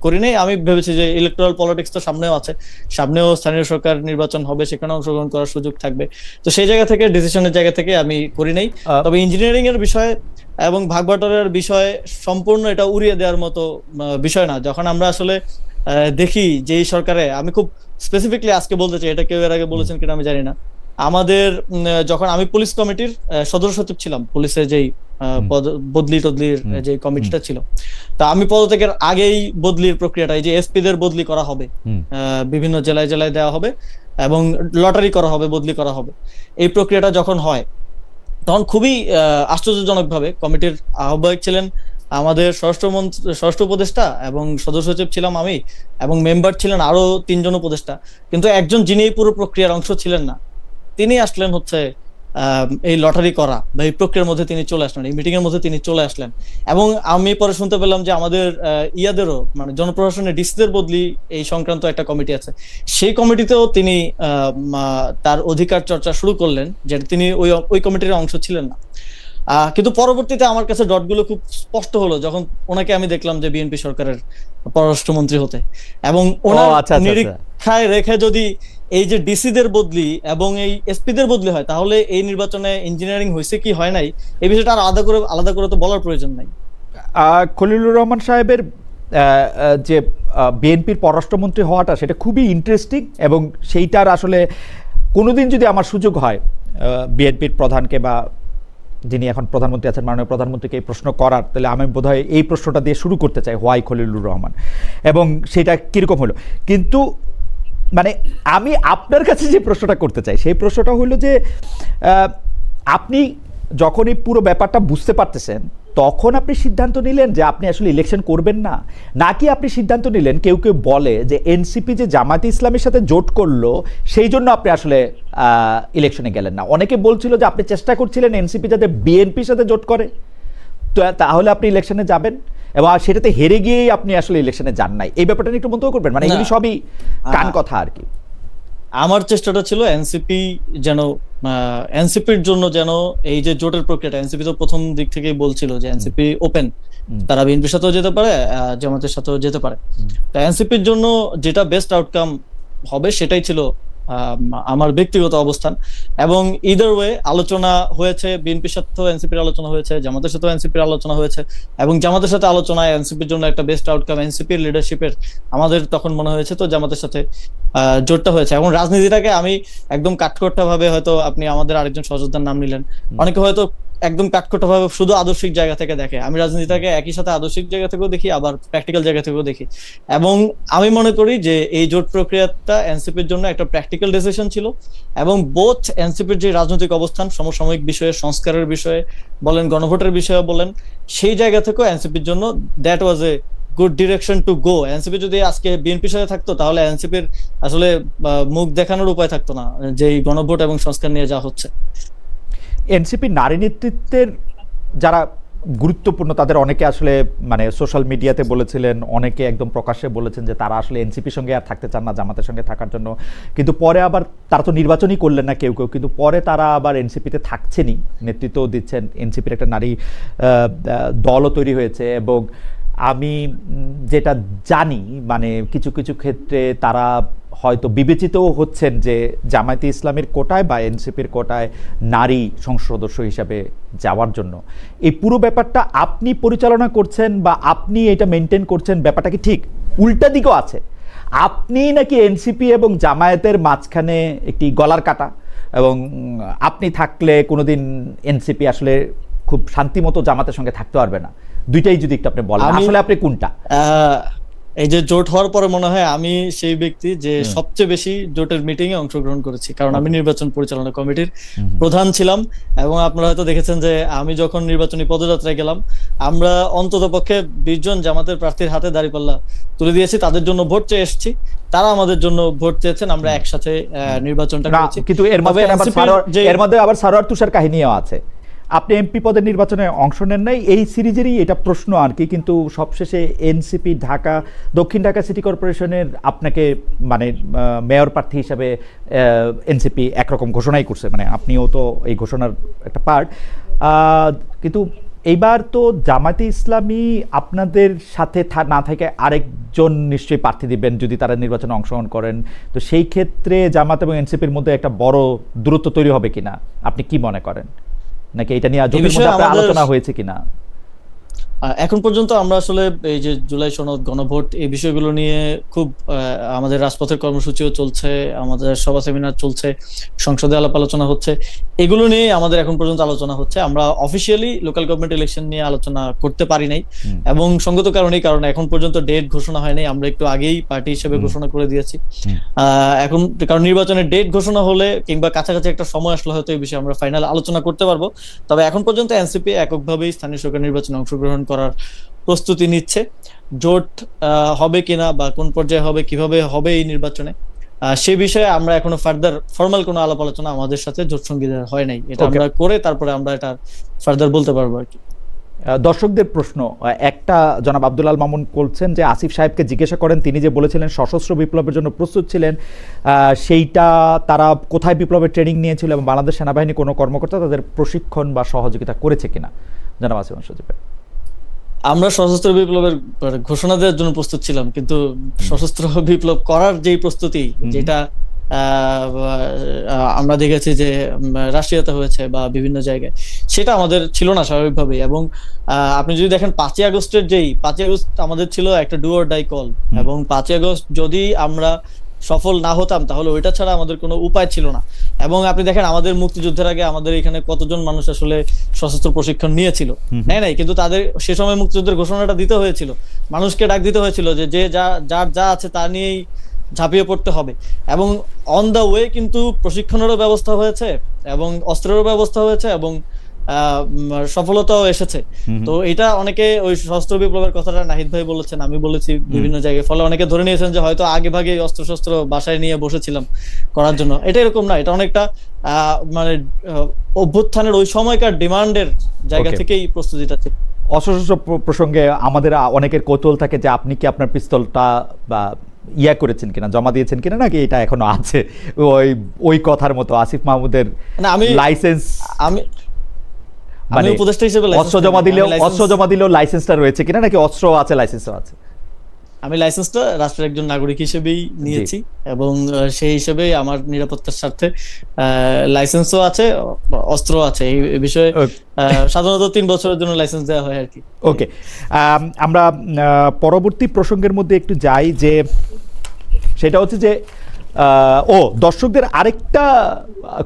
করি নাই। আমি ভেবেছি যে ইলেকট্রাল পলিটিক্স তো সামনেও আছে, সামনেও স্থানীয় সরকার নির্বাচন হবে, সেখানে অংশগ্রহণ করার সুযোগ থাকবে। তো সেই জায়গা থেকে, ডিসিশনের জায়গা থেকে আমি করি নাই। তবে ইঞ্জিনিয়ারিং এর বিষয় এবং ভাগবাটোয়ারার বিষয় সম্পূর্ণ এটা উড়িয়ে দেওয়ার মতো বিষয় না। যখন আমরা আসলে দেখি যে এই সরকারে, আমি খুব স্পেসিফিকলি আজকে বলতে চাই, এটা কেউ এর আগে বলেছেন কিনা আমি জানি না, আমাদের যখন আমি পুলিশ কমিটির সদস্য সচিব ছিলাম, পুলিশের যেই বদলি টদলির যে কমিটিটা ছিল, তা আমি পদত্যাগের আগেই বদলির প্রক্রিয়াটা, এই যে এসপি দের বদলি করা হবে, বিভিন্ন জেলায় জেলায় দেওয়া হবে এবং লটারি করা হবে, বদলি করা হবে, এই প্রক্রিয়াটা যখন হয় তখন খুবই আশ্চর্যজনকভাবে কমিটির আহ্বায়ক ছিলেন আমাদের স্বরাষ্ট্র উপদেষ্টা এবং সদস্য সচিব ছিলাম আমি, এবং মেম্বার ছিলেন আরো 3 জন উপদেষ্টা, কিন্তু একজন যিনি এই পুরো প্রক্রিয়ার অংশ ছিলেন না, তিনি আসলেন হচ্ছে এই লটারি করা বা এই প্রক্রিয়ার মধ্যে তিনি চলে আসলেন, এই মিটিং এর মধ্যে তিনি চলে আসলেন। এবং আমি পরে শুনতে পেলাম যে আমাদের ইয়াদেরও মানে জনপ্রশাসনের ডিসিদের বদলি এই সংক্রান্ত একটা কমিটি আছে, সেই কমিটিতেও তিনি তার অধিকার চর্চা শুরু করলেন, যেটা তিনি ওই কমিটির অংশ ছিলেন না। কিন্তু পরবর্তীতে আমার কাছে ডটগুলো খুব স্পষ্ট হলো যখন ওনাকে আমি দেখলাম যে বিএনপি সরকারের পররাষ্ট্রমন্ত্রী হতে, এবং ওনার নিরীক্ষায় রেখে যদি এই যে ডিসিদের বদলি এবং এই এসপিদের বদলি হয়, তাহলে এই নির্বাচনে ইঞ্জিনিয়ারিং হয়েছে কি হয় নাই এই বিষয়টা আর আলাদা করে তো বলার প্রয়োজন নাই। খলিলুর রহমান সাহেবের যে বিএনপির পররাষ্ট্রমন্ত্রী হওয়াটা সেটা খুবই ইন্টারেস্টিং, এবং সেইটার আসলে কোনোদিন যদি আমার সুযোগ হয় বিএনপির প্রধানকে বা যিনি এখন প্রধানমন্ত্রী আছেন মাননীয় প্রধানমন্ত্রীকে এই প্রশ্ন করার, তাহলে আমি বোধহয় এই প্রশ্নটা দিয়ে শুরু করতে চাই, হোয়াই খলিলুর রহমান, এবং সেটা কীরকম হলো। কিন্তু মানে আমি আপনার কাছে যে প্রশ্নটা করতে চাই সেই প্রশ্নটা হলো যে আপনি যখন এই পুরো ব্যাপারটা বুঝতে পারতেছেন তখন আপনি সিদ্ধান্ত নিলেন যে আপনি আসলে ইলেকশন করবেন না, নাকি আপনি সিদ্ধান্ত নিলেন, কেউ কেউ বলে যে এনসিপি যে জামায়াতে ইসলামের সাথে জোট করলো সেই জন্য আপনি আসলে ইলেকশনে গেলেন না? অনেকে বলছিল যে আপনি চেষ্টা করছিলেন এনসিপি যাতে বিএনপির সাথে জোট করে, তো তাহলে আপনি ইলেকশনে যাবেন, এবং সেটাতে হেরে গিয়েই আপনি আসলে ইলেকশনে যান নাই। এই ব্যাপারটা নিয়ে একটু মন্তব্য করবেন? মানে এগুলি সবই কান কথা আর কি। আমার চেষ্টাটা ছিল এনসিপি যেন এনসিপির জন্য যেন এই যে জোটের প্রক্রিয়াটা, এনসিপি তো প্রথম দিক থেকেই বলছিল যে এনসিপি ওপেন, তারা বিএনপির সাথেও যেতে পারে, জামাতের সাথেও যেতে পারে, তো এনসিপির জন্য যেটা বেস্ট আউটকাম হবে সেটাই ছিল আমার ব্যক্তিগত অবস্থান। এবং ইদার ওয়ে আলোচনা হয়েছে, বিএনপির সাথেও এনসিপির আলোচনা হয়েছে, জামাতের সাথেও এনসিপির আলোচনা হয়েছে, এবং জামাতের সাথে আলোচনায় এনসিপির জন্য একটা বেস্ট আউটকাম এনসিপির লিডারশিপের আমাদের তখন মনে হয়েছে, তো জামাতের সাথে জোটটা হয়েছে। এবং রাজনীতিটাকে আমি একদম কাঠখোট্টা ভাবে, হয়তো আপনি আমাদের আরেকজন সহযোদ্ধার নাম নিলেন, অনেকে হয়তো একদম কাঠখোট্টা ভাবে শুধু আদর্শিক জায়গা থেকে দেখে, আমি রাজনীতিটাকে একই সাথে আদর্শিক জায়গা থেকেও দেখি, আবার প্র্যাকটিক্যাল জায়গা থেকেও দেখি। এবং আমি মনে করি যে এই জোট প্রক্রিয়াটা এনসিপির জন্য একটা প্র্যাকটিক্যাল ডিসিশন ছিল, এবং বোথ এনসিপির যে রাজনৈতিক অবস্থান, সমসাময়িক বিষয়ে, সংস্কারের বিষয়ে বলেন, গণভোটের বিষয়ে বলেন, সেই জায়গা থেকেও এনসিপির জন্য that was a good direction to go. NCP যদি আজকে বিএনপির সাথে থাকতো তাহলে এনসিপির আসলে মুখ দেখানোর উপায় থাকতো না, যে এই গণভোট এবং সংস্কার নিয়ে যা হচ্ছে। এনসিপি নারী নেতৃত্বের যারা গুরুত্বপূর্ণ তাদের অনেকে আসলে মানে সোশ্যাল মিডিয়াতে বলেছিলেন, অনেকে একদম প্রকাশ্যে বলেছেন যে তারা আসলে এনসিপির সঙ্গে আর থাকতে চান না, জামাতের সঙ্গে থাকার জন্য। কিন্তু পরে আবার তারা তো নির্বাচনই করলেন না কেউ কেউ, কিন্তু পরে তারা আবার এনসিপিতে থাকছেনই, নেতৃত্বও দিচ্ছেন, এনসিপির একটা নারী দলও তৈরি হয়েছে। এবং আমি যেটা জানি মানে কিছু কিছু ক্ষেত্রে তারা হয়তো বিবেচিতও হচ্ছেন যে জামায়াতে ইসলামের কোটায় বা এনসিপির কোটায় নারী সংসদ সদস্য হিসাবে যাওয়ার জন্য। এই পুরো ব্যাপারটা আপনি পরিচালনা করছেন বা আপনি এটা মেনটেন করছেন, ব্যাপারটা কি ঠিক? উল্টা দিকও আছে, আপনি নাকি এনসিপি এবং জামায়াতের মাঝখানে একটি গলার কাটা, এবং আপনি থাকলে কোনোদিন এনসিপি আসলে খুব শান্তিমতো জামাতের সঙ্গে থাকতে পারবে না। দুইটাই যদি একটু আপনি বলেন, আসলে আপনি কোনটা? এই যে জোট হওয়ার পরে মনে হয় আমি সেই ব্যক্তি যে সবচেয়ে বেশি জোটের মিটিং এ অংশগ্রহণ করেছি, কারণ আমি নির্বাচন পরিচালনা কমিটির প্রধান ছিলাম। এবং আপনারা হয়তো দেখেছেন যে আমি যখন নির্বাচনী পদযাত্রায় গেলাম, আমরা অন্ততপক্ষে 20 জন জামাতের প্রার্থীর হাতে দাঁড়িপাল্লা তুলে দিয়েছি, তাদের জন্য ভোট চেয়ে এসেছি, তারা আমাদের জন্য ভোট চেয়েছেন, আমরা একসাথে নির্বাচনটা করেছি। কিন্তু এর মধ্যে আবার সারোয়ার তুষার কাহিনীও আছে। আপনি এমপি পদের নির্বাচনে অংশ নেন নাই, এই সিরিজেরই এটা প্রশ্ন আর কি। কিন্তু সবশেষে এনসিপি দক্ষিণ ঢাকা সিটি কর্পোরেশনের আপনাকে মানে মেয়র প্রার্থী হিসাবে এনসিপি একরকম ঘোষণাই করছে, মানে আপনিও তো এই ঘোষণার একটা পার্ট। কিন্তু এইবার তো জামায়াতে ইসলামী আপনাদের সাথে না থেকে আরেকজন নিশ্চয়ই প্রার্থী দিবেন যদি তারা নির্বাচনে অংশগ্রহণ করেন। তো সেই ক্ষেত্রে জামাত এবং এনসিপির মধ্যে একটা বড় দূরত্ব তৈরি হবে কিনা আপনি কি মনে করেন? নাকি এটা নিয়ে আলোচনা হয়েছে কিনা? এখন পর্যন্ত আমরা আসলে এই যে জুলাই সনদ, গণভোট, এই বিষয়গুলো নিয়ে খুব আমাদের রাজপথের কর্মসূচিও চলছে, আমাদের সভা সেমিনার চলছে, সংসদে আলাপ আলোচনা হচ্ছে, এগুলো নিয়ে আমাদের এখন পর্যন্ত আলোচনা হচ্ছে। আমরা অফিসিয়ালি লোকাল গভর্নমেন্ট ইলেকশন নিয়ে আলোচনা করতে পারি নাই, এবং সঙ্গত কারণেই, কারণ এখন পর্যন্ত ডেট ঘোষণা হয় নাই। আমরা একটু আগেই পার্টি হিসেবে ঘোষণা করে দিয়েছি। এখন কারণ নির্বাচনের ডেট ঘোষণা হলে কিংবা কাছাকাছি একটা সময় আসলে হয়তো এই বিষয়ে আমরা ফাইনাল আলোচনা করতে পারবো। তবে এখন পর্যন্ত এনসিপি এককভাবেই স্থানীয় সরকার নির্বাচনে অংশগ্রহণ করার প্রস্তুতি নিচ্ছে। জোট হবে কিনা বা কোন পর্যায়ে হবে, কিভাবে হবে এই নির্বাচনে, সে বিষয়ে আমরা এখনো ফার্দার ফর্মাল কোনো আলাপ আলোচনা আমাদের সাথে জোট সঙ্গীদের হয় নাই। এটা আমরা করে তারপরে আমরা এটা ফার্দার বলতে পারবো আর কি। দর্শকদের প্রশ্ন, একটা জনাব আব্দুল আল মামুন বলছেন যে আসিফ সাহেবকে জিজ্ঞাসা করেন, তিনি যে বলেছিলেন সশস্ত্র বিপ্লবের জন্য প্রস্তুত ছিলেন, সেইটা তারা কোথায় বিপ্লবের ট্রেনিং নিয়েছিল এবং বাংলাদেশ সেনাবাহিনী কোনো কর্মকর্তা তাদের প্রশিক্ষণ বা সহযোগিতা করেছে কিনা? জনাব আসিফ সজীব। আমরা সশস্ত্র বিপ্লবের ঘোষণা দেওয়ার জন্য প্রস্তুত ছিলাম, কিন্তু সশস্ত্র বিপ্লব করার যেই প্রস্তুতি, যেটা আমরা দেখেছি যে রাশিয়াতে হয়েছে বা বিভিন্ন জায়গায়, সেটা আমাদের ছিল না স্বাভাবিকভাবেই। এবং আপনি যদি দেখেন 5ই আগস্টের 5ই আগস্ট আমাদের ছিল একটা ডু অর ডাই কল, এবং 5ই আগস্ট যদি আমরা সফল না হতাম তাহলে ওইটা ছাড়া আমাদের কোনো উপায় ছিল না। এবং আপনি দেখেন আমাদের মুক্তিযুদ্ধের আগে আমাদের এখানে কতজন মানুষ আসলে সশস্ত্র প্রশিক্ষণ নিয়েছিল, নাই, কিন্তু তাদের সে সময় মুক্তিযুদ্ধের ঘোষণাটা দিতে হয়েছিল, মানুষকে ডাক দিতে হয়েছিল যে যে যার যা আছে তা নিয়েই ঝাঁপিয়ে পড়তে হবে। এবং অন দা ওয়ে কিন্তু প্রশিক্ষণেরও ব্যবস্থা হয়েছে এবং অস্ত্রেরও ব্যবস্থা হয়েছে এবং সফলতাও এসেছে। তো এটা অনেকে ওই সশস্ত্র বিপ্লবের কথাটা নাহিদ ভাই বলেছেন, আমি বলেছি বিভিন্ন জায়গায়, ফলে অনেকে ধরে নিয়েছেন যে হয়তো আগে ভাগে অস্ত্র শস্ত্র বাসায় নিয়ে বসেছিলাম করার জন্য। এটা এরকম না, এটা অনেকটা মানে অভ্যুত্থানের ওই সময়কার ডিমান্ডের জায়গা থেকেই প্রস্তুতিটা ছিল। অসশস্ত্র প্রসঙ্গে আমাদের অনেকের কৌতূহল থাকে যে আপনি কি আপনার পিস্তলটা বা করেছেন কিনা, জমা দিয়েছেন কিনা, নাকি এটা এখনো আছে ওই কথার মতো আসিফ মাহমুদের লাইসেন্স? আমি উপদেষ্টা হিসেবে অস্ত্র জমা দিলেও লাইসেন্সটা রয়েছে কিনা, নাকি অস্ত্র আছে লাইসেন্সও আছে? আমি লাইসেন্সটা রাষ্ট্রের একজন নাগরিক হিসেবেই নিয়েছি, এবং সেই হিসেবে আমার নিরাপত্তার স্বার্থে লাইসেন্সও আছে, অস্ত্র আছে। এই বিষয়ে সাধারণত 3 বছরের জন্য লাইসেন্স দেওয়া হয় আর কি। ওকে, আমরা পরবর্তী প্রসঙ্গের মধ্যে একটু যাই, যে সেটা হচ্ছে যে দর্শকদের আরেকটা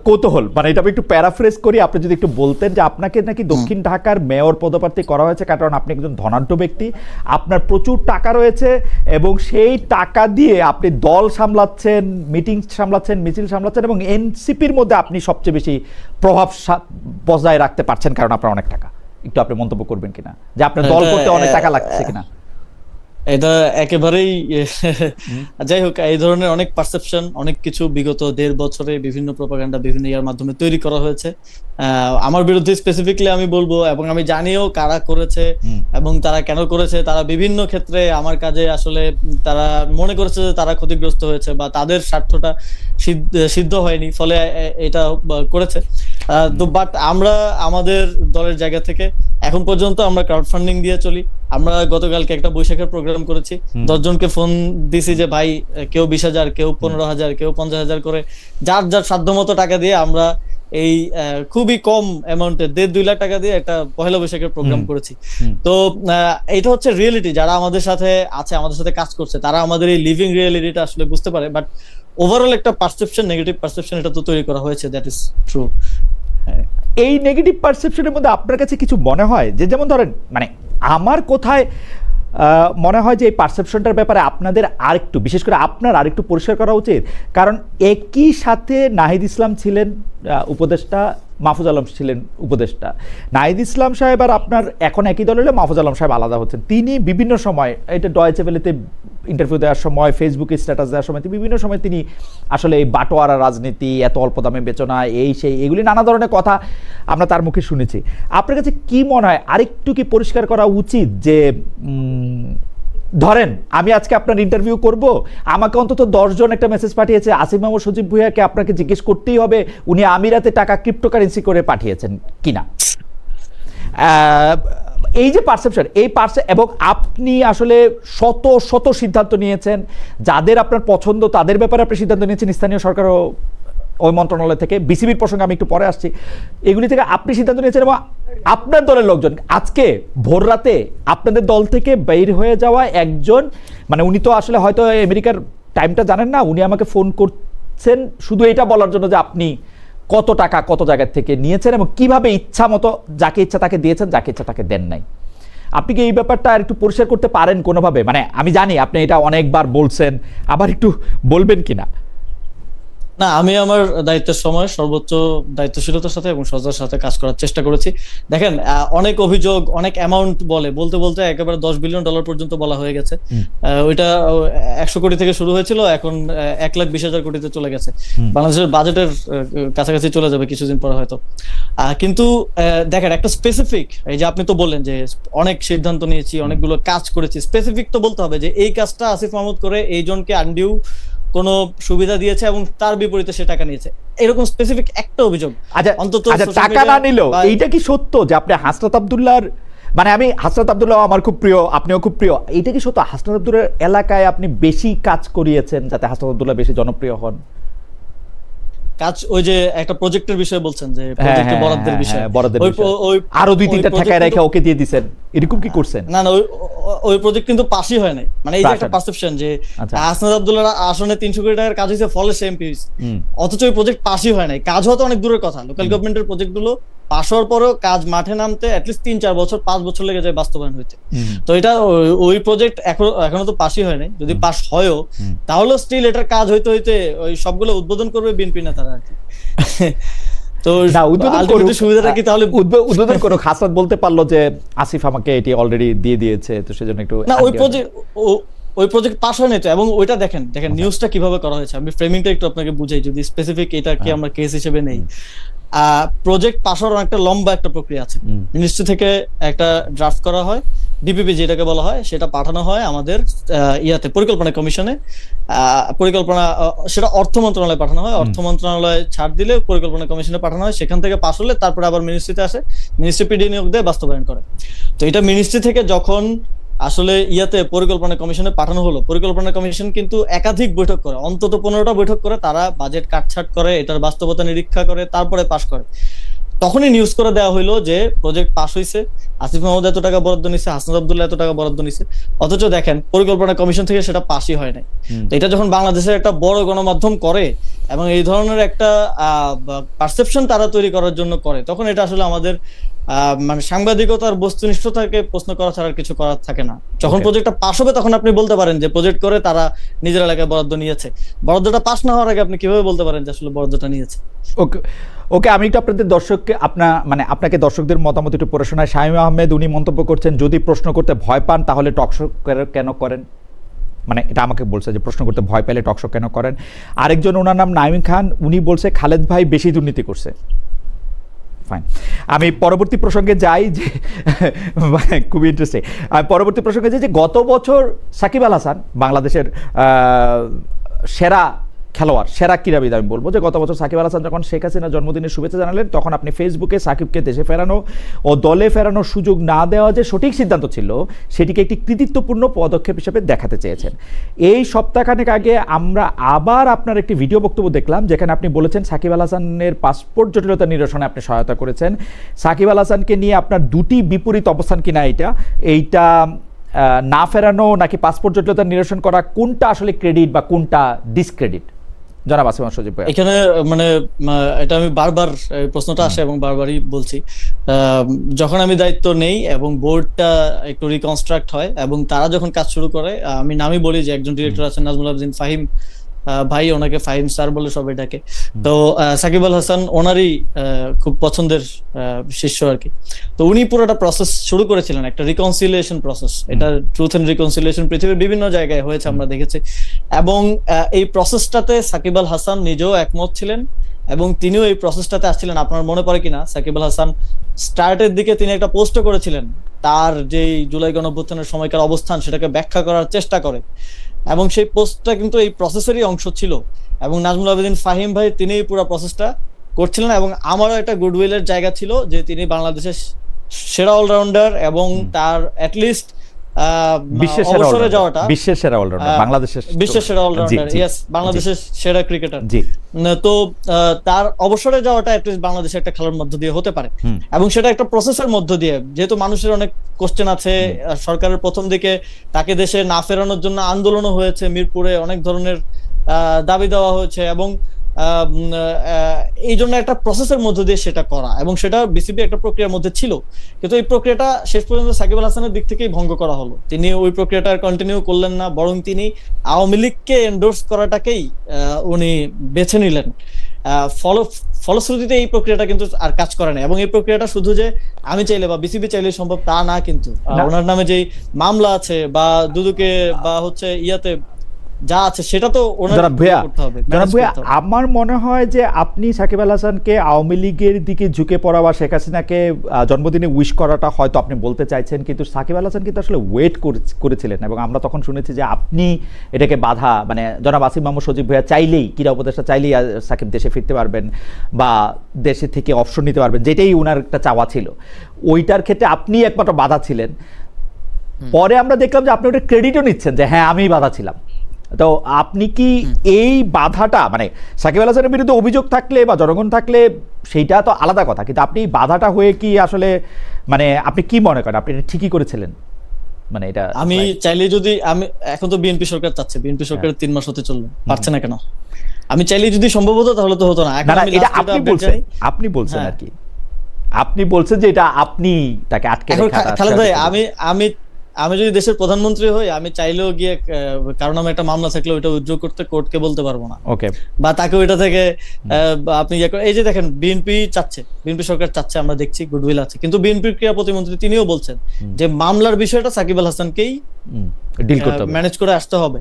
কৌতূহল, মানে এটা আমি একটু প্যারাফ্রেজ করি, আপনি যদি একটু বলতেন যে আপনাকে নাকি দক্ষিণ ঢাকার মেয়র পদপ্রার্থী করা হয়েছে কারণ আপনি একজন ধনাঢ্য ব্যক্তি, আপনার প্রচুর টাকা রয়েছে এবং সেই টাকা দিয়ে আপনি দল সামলাচ্ছেন, মিটিং সামলাচ্ছেন, মিছিল সামলাচ্ছেন, এবং এনসিপির মধ্যে আপনি সবচেয়ে বেশি প্রভাব বজায় রাখতে পারছেন কারণ আপনার অনেক টাকা। একটু আপনি মন্তব্য করবেন কিনা যে আপনার দল করতে অনেক টাকা লাগছে কিনা? এটা একেবারেই যাই হোক, এই ধরনের অনেক পারসেপশন, অনেক কিছু বিগত 1.5 বছরে বিভিন্ন প্রপাগান্ডা বিভিন্ন ইয়ার মাধ্যমে তৈরি করা হয়েছে আমার বিরুদ্ধে স্পেসিফিকলি আমি বলবো, এবং আমি জানিও কারা করেছে এবং তারা কেন করেছে। তারা বিভিন্ন ক্ষেত্রে আমার কাজে আসলে তারা মনে করেছে যে তারা ক্ষতিগ্রস্ত হয়েছে বা তাদের স্বার্থটা সিদ্ধ হয়নি, ফলে এটা করেছে। তো বাট আমরা আমাদের দলের জায়গা থেকে এখন পর্যন্ত আমরা ক্রাউড ফান্ডিং দিয়ে চলি। আমরা গতকালকে একটা বৈশাখের প্রোগ্রাম করেছি, 10 জনকে ফোন দিছি যে ভাই কেউ 20,000, কেউ 15,000, কেউ 50,000 করে যার যার সাধ্য মতো টাকা দিয়ে আমরা এই খুবই কম অ্যামাউন্টে 1.5-2 লাখ টাকা দিয়ে একটা পহেলা বৈশাখের প্রোগ্রাম করেছি। তো এটা হচ্ছে রিয়েলিটি, যারা আমাদের সাথে আছে, আমাদের সাথে কাজ করছে, তারা আমাদের এই লিভিং রিয়েলিটিটা আসলে বুঝতে পারে। বাট ওভারঅল একটা পারসেপশন, নেগেটিভ পারসেপশন এটা তো তৈরি করা হয়েছে, দ্যাট ইজ ট্রু। এই নেগেটিভ পারসেপশনের মধ্যে আপনার কাছে কিছু মনে হয় যে, যেমন ধরেন, মানে আমার কোথায় মনে হয় যে এই পারসেপশনটার ব্যাপারে আপনাদের আরেকটু, বিশেষ করে আপনার আরেকটু পরিষ্কার করা উচিত, কারণ একই সাথে নাহিদ ইসলাম ছিলেন উপদেষ্টা, মাহফুজ আলম ছিলেন উপদেষ্টা। নাহিদ ইসলাম সাহেব আর আপনার এখন একই দল হলে মাহফুজ আলম সাহেব আলাদা হচ্ছেন। তিনি বিভিন্ন সময়, এটা ডয়েচে ভেলেতে ইন্টারভিউ দেওয়ার সময়, ফেসবুকে স্ট্যাটাস দেওয়ার সময়, বিভিন্ন সময় তিনি আসলে এই বাটোয়ারা রাজনীতি, এত অল্প দামে বেচনা, এই সেই, এগুলি নানা ধরনের কথা আমরা তার মুখে শুনেছি। আপনার কাছে কি মনে হয় আরেকটু কি পরিষ্কার করা উচিত যে, ধরেন আমি আজকে আপনার ইন্টারভিউ করব, আমাকে অন্তত 10 জন একটা মেসেজ পাঠিয়েছে, আসিফ মাহমুদ সজীব ভুঁইয়াকে আপনাকে জিজ্ঞেস করতেই হবে উনি আমিরাতে টাকা ক্রিপ্টোকারেন্সি করে পাঠিয়েছেন কিনা। এই যে পারসেপশন, এবং আপনি আসলে শত শত সিদ্ধান্ত নিয়েছেন, যাদের আপনার পছন্দ তাদের ব্যাপারে আপনি সিদ্ধান্ত নিয়েছেন, স্থানীয় সরকারও ওই মন্ত্রণালয় থেকে, বিসিবির প্রসঙ্গে আমি একটু পরে আসছি, এগুলি থেকে আপনি সিদ্ধান্ত নিয়েছেন এবং আপনার দলের লোকজন আজকে ভোর রাতে আপনাদের দল থেকে বের হয়ে যাওয়া একজন, মানে উনি তো আসলে হয়তো আমেরিকার টাইমটা জানেন না, উনি আমাকে ফোন করছেন শুধু এটা বলার জন্য যে আপনি কত টাকা কত জায়গা থেকে নিয়েছেন এবং কিভাবে ইচ্ছা মতো যাকে ইচ্ছা তাকে দিয়েছেন, যাকে ইচ্ছা তাকে দেন নাই। আপনি কি এই ব্যাপারটা আর একটু পরিষ্কার করতে পারেন কোনোভাবে? মানে আমি জানি আপনি এটা অনেকবার বলছেন, আবার একটু বলবেন কিনা? না, আমি আমার দায়িত্বের সময় সর্বোচ্চ দায়িত্বশীলতার সাথে এবং সততার সাথে কাজ করার চেষ্টা করেছি। দেখেন, অনেক অভিযোগ, অনেক অ্যামাউন্ট বলতে বলতে একেবারে $10 বিলিয়ন পর্যন্ত বলা হয়ে গেছে। ওইটা 100 কোটি থেকে শুরু হয়েছিল, এখন 1,20,000 কোটিতে চলে গেছে। বাংলাদেশের বাজেটের কাছাকাছি চলে যাবে কিছুদিন পরে হয়তো। কিন্তু দেখেন, একটা স্পেসিফিক, এই যে আপনি তো বললেন যে অনেক সিদ্ধান্ত নিয়েছি, অনেকগুলো কাজ করেছি, স্পেসিফিক তো বলতে হবে যে এই কাজটা আসিফ মাহমুদ করে এইজনকে আনডিউ কোনো সুবিধা দিয়েছে এবং তার বিপরীতে সে টাকা নিয়েছে, এরকম স্পেসিফিক একটা অভিযোগ অন্তত টাকা না নিলেও এইটা কি সত্য যে আপনি হাসনাত আব্দুল্লাহর, মানে আমি হাসনাত আব্দুল্লাহ আমার খুব প্রিয়, আপনিও খুব প্রিয়, এইটা কি সত্য হাসনাত আব্দুল্লাহর এলাকায় আপনি বেশি কাজ করিয়েছেন যাতে হাসনাত আব্দুল্লাহ বেশি জনপ্রিয় হন? কাজ, ওই যে একটা প্রজেক্টের বিষয়ে বলছেন যে প্রজেক্টের বরাদ্দের বিষয়ে, আরো 2-3টা ঠেকায় রেখে ওকে দিয়ে দিবেন, এরকম কি করছেন? না, ওই প্রজেক্ট কিন্তু পাসই হয় নাই। মানে এই যে একটা পারসেপশন যে হাসনাত আব্দুল্লাহ আসনে 300 কোটি টাকার কাজ হয়েছে, ফলে সে এমপি হয়েছে, অথচ ওই প্রজেক্ট পাসই হয় নাই। কাজ হওয়া তো অনেক দূরের কথা, লোকাল গভর্নমেন্টের প্রজেক্ট গুলো পাস হওয়ার পরেও কাজ মাঠে নামতে অ্যাটলিস্ট 3-4 বছর 5 বছর লেগে যায় বাস্তবায়ন হইতে। তো এটা ওই প্রজেক্ট এখনো তো পাসই হয় নাই। যদি পাস হয়ও তাহলে স্টিল এটার কাজ হইতে হইতে ওই সবগুলো উদ্বোধন করবে বিএনপি নেতারা আর কি। তো সুবিধাটা কি তাহলে উদ্বোধন করো, হাসনাত বলতে পারলো যে আসিফ আমাকে এটি অলরেডি দিয়ে দিয়েছে, তো সেজন্য একটু না, ওই প্রজেক্ট পাস হয় নাই তো। এবং ওইটা দেখেন নিউজটা কিভাবে করা হয়েছে, আমি ফ্রেমিংটা একটু আপনাকে বুঝাই, যদি স্পেসিফিক এটা কি আমরা কেস হিসেবে নেই। প্রজেক্ট পাস হওয়ার একটা লম্বা একটা প্রক্রিয়া আছে। মিনিস্ট্রি থেকে একটা ড্রাফট করা হয়, ডিপিপি যেটাকে বলা হয়, সেটা পাঠানো হয় আমাদের পরিকল্পনা কমিশনে। পরিকল্পনা সেটা অর্থ মন্ত্রণালয়ে পাঠানো হয়, অর্থ মন্ত্রণালয়ে ছাড় দিলে পরিকল্পনা কমিশনে পাঠানো হয়, সেখান থেকে পাস হলে তারপরে আবার মিনিস্ট্রিতে আসে, মিনিস্ট্রি পিডি নিয়োগ দিয়ে বাস্তবায়ন করে। তো এটা মিনিস্ট্রি থেকে যখন আসলে পরিকল্পনা কমিশনে পাঠানো হলো, পরিকল্পনা কমিশন কিন্তু একাধিক বৈঠক করে, অন্তত 15টা বৈঠক করে, তারা বাজেট কাটছাট করে, এটার বাস্তবতা নিরীক্ষা করে, তারপরে পাস করে। তখনই নিউজ করে দেওয়া হইলো যে প্রজেক্ট পাস হয়েছে, আসিফ মাহমুদ এত টাকা বরাদ্দ নিছে, হাসনাত আব্দুল্লাহ এত টাকা বরাদ্দ নিছে, অথচ দেখেন পরিকল্পনা কমিশন থেকে সেটা পাসই হয় নাই। তো এটা যখন বাংলাদেশের একটা বড় গণমাধ্যম করে এবং এই ধরনের একটা পারসেপশন তারা তৈরি করার জন্য করে, তখন এটা আসলে আমাদের মানে সাংবাদিকতার বস্তুনিষ্ঠতাকে প্রশ্ন করা ছাড়া কিছু করার থাকে না। যখন প্রজেক্টটা পাস হবে তখন আপনি বলতে পারেন যে প্রজেক্ট করে তারা নিজের এলাকায় বরাদ্দ নিয়েছে। বরাদ্দটা পাস না হওয়ার আগে আপনি কিভাবে বলতে পারেন যে আসলে বরাদ্দটা নিয়েছে? ওকে, আমি একটু আপনাদের দর্শককে আপনাকে দর্শকদের মতামত একটু পড়ে শোনাই। শামীম আহমেদ উনি মন্তব্য করছেন, যদি প্রশ্ন করতে ভয় পান তাহলে টকশো কেন করেন, মানে এটা আমাকে বলছে যে প্রশ্ন করতে ভয় পেলে টকশো কেন করেন। আরেকজন, ওনার নাম নাইম খান, উনি বলছে খালেদ ভাই বেশি দুর্নীতি করছে। ফাইন, আমি পরবর্তী প্রসঙ্গে যাই যে খুবই ইন্টারেস্টিং। আমি পরবর্তী প্রসঙ্গে যাই যে গত বছর সাকিব আল হাসান বাংলাদেশের সেরা খেলোয়াড়, সেরা ক্রীড়াবিদ আমি বলবো, যে গত বছর সাকিব আল হাসান যখন শেখ হাসিনার জন্মদিনের শুভেচ্ছা জানালেন, তখন আপনি ফেসবুকে সাকিবকে দেশে ফেরানো ও দলে ফেরানোর সুযোগ না দেওয়া যে সঠিক সিদ্ধান্ত ছিল, সেটিকে একটি কৃতিত্বপূর্ণ পদক্ষেপ হিসেবে দেখাতে চেয়েছেন। এই সপ্তাহখানেক আগে আমরা আবার আপনার একটি ভিডিও বক্তব্য দেখলাম, যেখানে আপনি বলেছেন সাকিব আল হাসানের পাসপোর্ট জটিলতা নিরসনে আপনি সহায়তা করেছেন। সাকিব আল হাসানকে নিয়ে আপনার দুটি বিপরীত অবস্থান কিনা এইটা না ফেরানো নাকি পাসপোর্ট জটিলতা নিরসন করা, কোনটা আসলে ক্রেডিট বা কোনটা ডিসক্রেডিট? জনাব আসিফ সজীব ভাই, এখানে মানে এটা আমি বারবার প্রশ্নটা আসে এবং বারবারই বলছি, যখন আমি দায়িত্ব নেই এবং বোর্ডটা একটু রিকনস্ট্রাক্ট হয় এবং তারা যখন কাজ শুরু করে, আমি নামই বলি যে একজন ডিরেক্টর আছেন নাজমুল আবদিন ফাহিম ভাই, ওনাকে ফাহিম স্যার বলে সবাই ডাকে। তো সাকিব আল হাসান ওনারই খুব পছন্দের শিষ্য আর কি। তো উনি পুরোটা প্রসেস শুরু করেছিলেন, একটা রিকনসিলিয়েশন প্রসেস। এটা ট্রুথ এন্ড রিকনসিলিয়েশন পৃথিবীর বিভিন্ন জায়গায় হয়েছে, আমরা দেখেছি। এবং এই প্রসেসটাতে সাকিব আল হাসান নিজেও একমত ছিলেন এবং তিনিও এই প্রসেসটাতে আসছিলেন। আপনার মনে পড়ে কিনা, সাকিব আল হাসান স্টার্টের দিকে তিনি একটা পোস্টও করেছিলেন, তার যেই জুলাই গণঅভ্যুত্থানের সময়কার অবস্থান সেটাকে ব্যাখ্যা করার চেষ্টা করে, এবং সেই পোস্টটা কিন্তু এই প্রসেসেরই অংশ ছিল। এবং নাজমুল আবেদিন ফাহিম ভাই তিনি পুরো প্রসেসটা করছিলেন, এবং আমারও একটা গুডউইলের জায়গা ছিল যে তিনি বাংলাদেশের সেরা অলরাউন্ডার এবং তার অ্যাটলিস্ট বিশ্বের সেরা অবসরে all-rounder, যাওয়াটা, বিশ্বের সেরা অলরাউন্ডার, বাংলাদেশের বিশ্বের সেরা অলরাউন্ডার, জি, ইয়েস, বাংলাদেশের সেরা ক্রিকেটার। জি তো তার অবসরে যাওয়াটা অ্যাটলিস্ট বাংলাদেশে একটা খেলার মধ্য দিয়ে হতে পারে, হুম। এবং সেটা একটা প্রসেসের মধ্য দিয়ে, যেহেতু মানুষের অনেক কোশ্চেন আছে। সরকারের প্রথম দিকে তাকে দেশে না ফেরানোর জন্য আন্দোলনও হয়েছে, মিরপুরে অনেক ধরনের দাবি দেওয়া হয়েছে, এবং এই জন্য একটা প্রসেসের মধ্য দিয়ে সেটা করা, এবং সেটা বিসিবি একটা প্রক্রিয়ার মধ্যে ছিল। কিন্তু এই প্রক্রিয়াটা শেষ পর্যন্ত সাকিব আল হাসানের দিক থেকেই ভঙ্গ করা হলো। তিনি ওই প্রক্রিয়াটা কন্টিনিউ করলেন না, বরং তিনি আওয়ামী লীগকে এন্ডোর্স করাটাকেই উনি বেছে নিলেন। ফলশ্রুতিতে এই প্রক্রিয়াটা কিন্তু আর কাজ করে না, এবং এই প্রক্রিয়াটা শুধু যে আমি চাইলে বা বিসিবি চাইলে সম্ভব তা না, কিন্তু ওনার নামে যেই মামলা আছে বা দুদকে বা হচ্ছে ইয়াতে যা আছে সেটা তো জনাব ভূঁইয়া, আমার মনে হয় যে আপনি সাকিব আল হাসানকে আওয়ামী লীগের দিকে ঝুঁকে পড়া বা শেখ হাসিনাকে জন্মদিনে উইশ করাটা হয়তো আপনি বলতে চাইছেন, কিন্তু সাকিব আল হাসান কিন্তু আসলে ওয়েট করেছিলেন, এবং আমরা তখন শুনেছি যে আপনি এটাকে বাধা, মানে জনাব আসিফ মাহমুদ সজীব ভূঁইয়া চাইলেই, ক্রীড়া উপদেষ্টা চাইলেই সাকিব দেশে ফিরতে পারবেন বা দেশে থেকে অবসর নিতে পারবেন, যেটাই ওনার একটা চাওয়া ছিল। ওইটার ক্ষেত্রে আপনি একমাত্র বাধা ছিলেন। পরে আমরা দেখলাম যে আপনি ওটা ক্রেডিটও নিচ্ছেন যে হ্যাঁ আমি বাধা ছিলাম। তো আপনি কি এই বাধাটা, মানে সাকিব আল হাসানের বিরুদ্ধে অভিযোগ থাকলে বা জনগণ থাকলে সেইটা তো আলাদা কথা, কিন্তু আপনি বাধাটা হয়ে কি আসলে, মানে আপনি কি মনে করেন আপনি এটা ঠিকই করেছিলেন? মানে এটা আমি চাইলে যদি, আমি এখন তো বিএনপি সরকার চাচ্ছে, বিএনপি সরকারের 3 মাস হতে চললো, পারছে না কেন? আমি চাইলে যদি সম্ভব হতো তাহলে তো হতো না। এটা আপনি বলছেন আর কি, আপনি বলছেন যে এটা আপনি তাকে আটকে রাখা। খালেদ ভাই, আমি যদি দেশের প্রধানমন্ত্রী হই, আমি চাইলেও গিয়ে কারণ আমি একটা মামলা থাকলে ওইটা উইথড্র করতে কোর্টকে বলতে পারবো না, ওকে, বা তাকে ওইটা থেকে আপনি এই যে দেখেন বিএনপি চাচ্ছে, বিএনপি সরকার চাচ্ছে, আমরা দেখছি গুডউইল আছে, কিন্তু বিএনপির ক্রীড়া প্রতিমন্ত্রী তিনিও বলছেন যে মামলার বিষয়টা সাকিব আল হাসানকেই ডিল করতে হবে, ম্যানেজ করে আসতে হবে।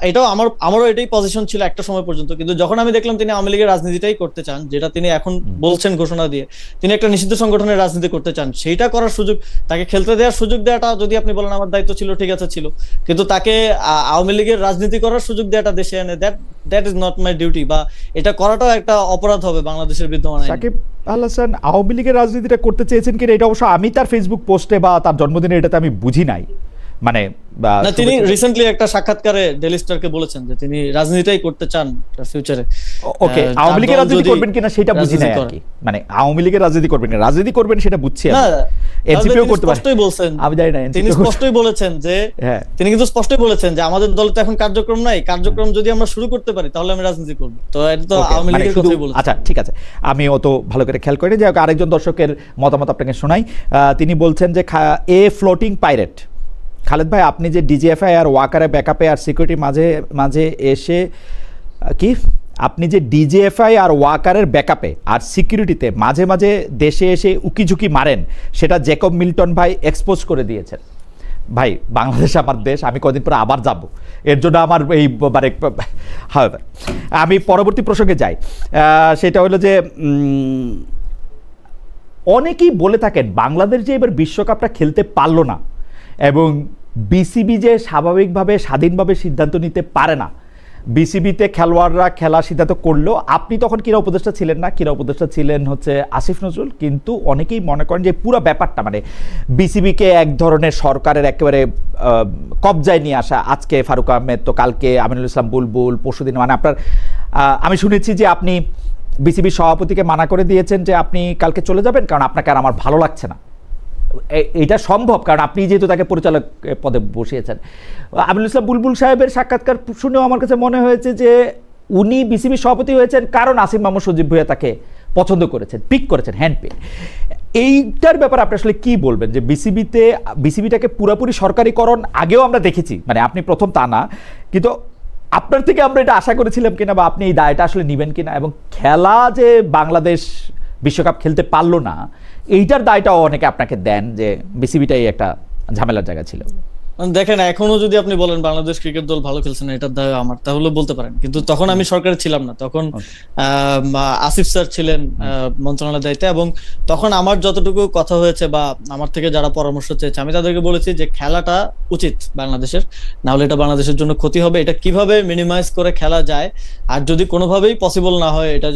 এটাও আমারও এটাই পজিশন ছিল একটা সময় পর্যন্ত, কিন্তু যখন আমি দেখলাম তিনি আওয়ামী লীগের রাজনীতিটাই করতে চান, যেটা তিনি এখন বলছেন ঘোষণা দিয়ে, তিনি একটা নিষিদ্ধ সংগঠনের রাজনীতি করতে চান, সেইটা করার সুযোগ, তাকে খেলতে দেওয়ার সুযোগ দেওয়াটা, যদি আপনি বলেন আমার দায়িত্ব ছিল, ঠিক আছে ছিল, কিন্তু তাকে আওয়ামী লীগের রাজনীতি করার সুযোগ দেওয়াটা দেশে এনে, that is not my duty, বা এটা করাটাও একটা অপরাধ হবে বাংলাদেশের বিদ্যমান আইনে। সাকিব আল হাসান আওয়ামী লীগের রাজনীতিটা করতে চেয়েছেন কিনা এটা অবশ্য আমি তার ফেসবুক পোস্টে বা তার জন্মদিনে এটাতে আমি বুঝি নাই, মানে না, তিনি রিসেন্টলি একটা সাক্ষাৎকারে ডেইলি স্টারকে বলেছেন যে তিনি রাজনীতিটাই করতে চান ফিউচারে। ওকে, আওয়ামী লীগের রাজনীতি করবেন কিনা সেটা বুঝি নাই আর কি, মানে আওয়ামী লীগের রাজনীতি করবেন কিনা, রাজনীতি করবেন সেটা বুঝছি আমি। এনসিপিও করতে পারে, স্পষ্টই বলছেন, আমি জানি না, তিনি স্পষ্টই বলেছেন যে, হ্যাঁ তিনি কিন্তু স্পষ্টই বলেছেন যে আমাদের দলে তো এখন কার্যক্রম নাই, কার্যক্রম যদি আমরা শুরু করতে পারি তাহলে আমি রাজনীতি করব। তো এটা তো আওয়ামী লীগের কথাই বলেছেন। আচ্ছা ঠিক আছে, আমি অত ভালো করে খেয়াল করিনি। যাই হোক, আরেকজন দর্শকের মতামত আপনাকে শোনাই। তিনি বলছেন যে এ ফ্লোটিং পাইরেট, খালেদ ভাই আপনি যে ডিজিএফআই আর ওয়াকারে ব্যাকআপে আর সিকিউরিটি মাঝে মাঝে এসে কি, আপনি যে ডিজিএফআই আর ওয়াকারের ব্যাকআপে আর সিকিউরিটিতে মাঝে মাঝে দেশে এসে উকিঝুঁকি মারেন, সেটা জ্যাকব মিল্টন ভাই এক্সপোজ করে দিয়েছেন। ভাই বাংলাদেশ আমার দেশ, আমি কদিন পরে আবার যাব, এর জন্য আমার এই মানে হ্যাঁ, আমি পরবর্তী প্রসঙ্গে যাই। সেটা হলো যে অনেকেই বলে থাকেন বাংলাদেশ যে এবার বিশ্বকাপটা খেলতে পারলো না, এবং বিসিবি যে স্বাভাবিকভাবে স্বাধীনভাবে সিদ্ধান্ত নিতে পারে না, বিসিবিতে খেলোয়াড়রা খেলার সিদ্ধান্ত করলো। আপনি তখন ক্রীড়া উপদেষ্টা ছিলেন না, ক্রীড়া উপদেষ্টা ছিলেন হচ্ছে আসিফ নজরুল, কিন্তু অনেকেই মনে করেন যে পুরো ব্যাপারটা মানে বিসিবিকে এক ধরনের সরকারের একেবারে কবজায় নিয়ে আসা। আজকে ফারুক আহমেদ, তো কালকে আমিনুল ইসলাম বুলবুল, পরশুদিন মানে আপনার আমি শুনেছি যে আপনি বিসিবির সভাপতিকে মানা করে দিয়েছেন যে আপনি কালকে চলে যাবেন, কারণ আপনাকে আর আমার ভালো লাগছে না। এটা সম্ভব কারণ আপনি যেহেতু তাকে পরিচালক পদে বসিয়েছেন। আমিনুল ইসলাম বুলবুল সাহেবের সাক্ষাৎকার শুনেও আমার কাছে মনে হয়েছে যে উনি বিসিবির সভাপতি হয়েছেন কারণ আসিফ মাহমুদ সজীব ভূঁইয়া তাকে পছন্দ করেছেন, পিক করেছেন, হ্যান্ড পিক। এইটার ব্যাপারে আপনি আসলে কি বলবেন যে বিসিবিটাকে পুরোপুরি সরকারিকরণ আগেও আমরা দেখেছি, মানে আপনি প্রথম তা না, কিন্তু আপনার থেকে আমরা এটা আশা করেছিলাম কিনা, বা আপনি এই দায়টা আসলে নেবেন কিনা, এবং খেলা যে বাংলাদেশ বিশ্বকাপ খেলতে পারলো না এইটার দায়টাও অনেকে আপনাকে দেন যে বিসিবিটাই একটা ঝামেলার জায়গা ছিল। দেখেন, এখনো যদি আপনি বলেন বাংলাদেশ ক্রিকেট দল ভালো খেলছে না, এটার দায় আমার, তাহলে বলতে পারেন, কিন্তু তখন আমি সরকারে ছিলাম না, তখন আসিফ স্যার ছিলেন মন্ত্রণালয়ের দায়িত্বে, এবং তখন আমার যতটুকু কথা হয়েছে বা আমার থেকে যারা পরামর্শ চেয়েছে আমি তাদেরকে বলেছি যে খেলাটা উচিত বাংলাদেশের, না হলে এটা বাংলাদেশের জন্য ক্ষতি হবে, এটা কিভাবে মিনিমাইজ করে খেলা যায়, আর যদি কোনোভাবেই পসিবল না হয়, এটা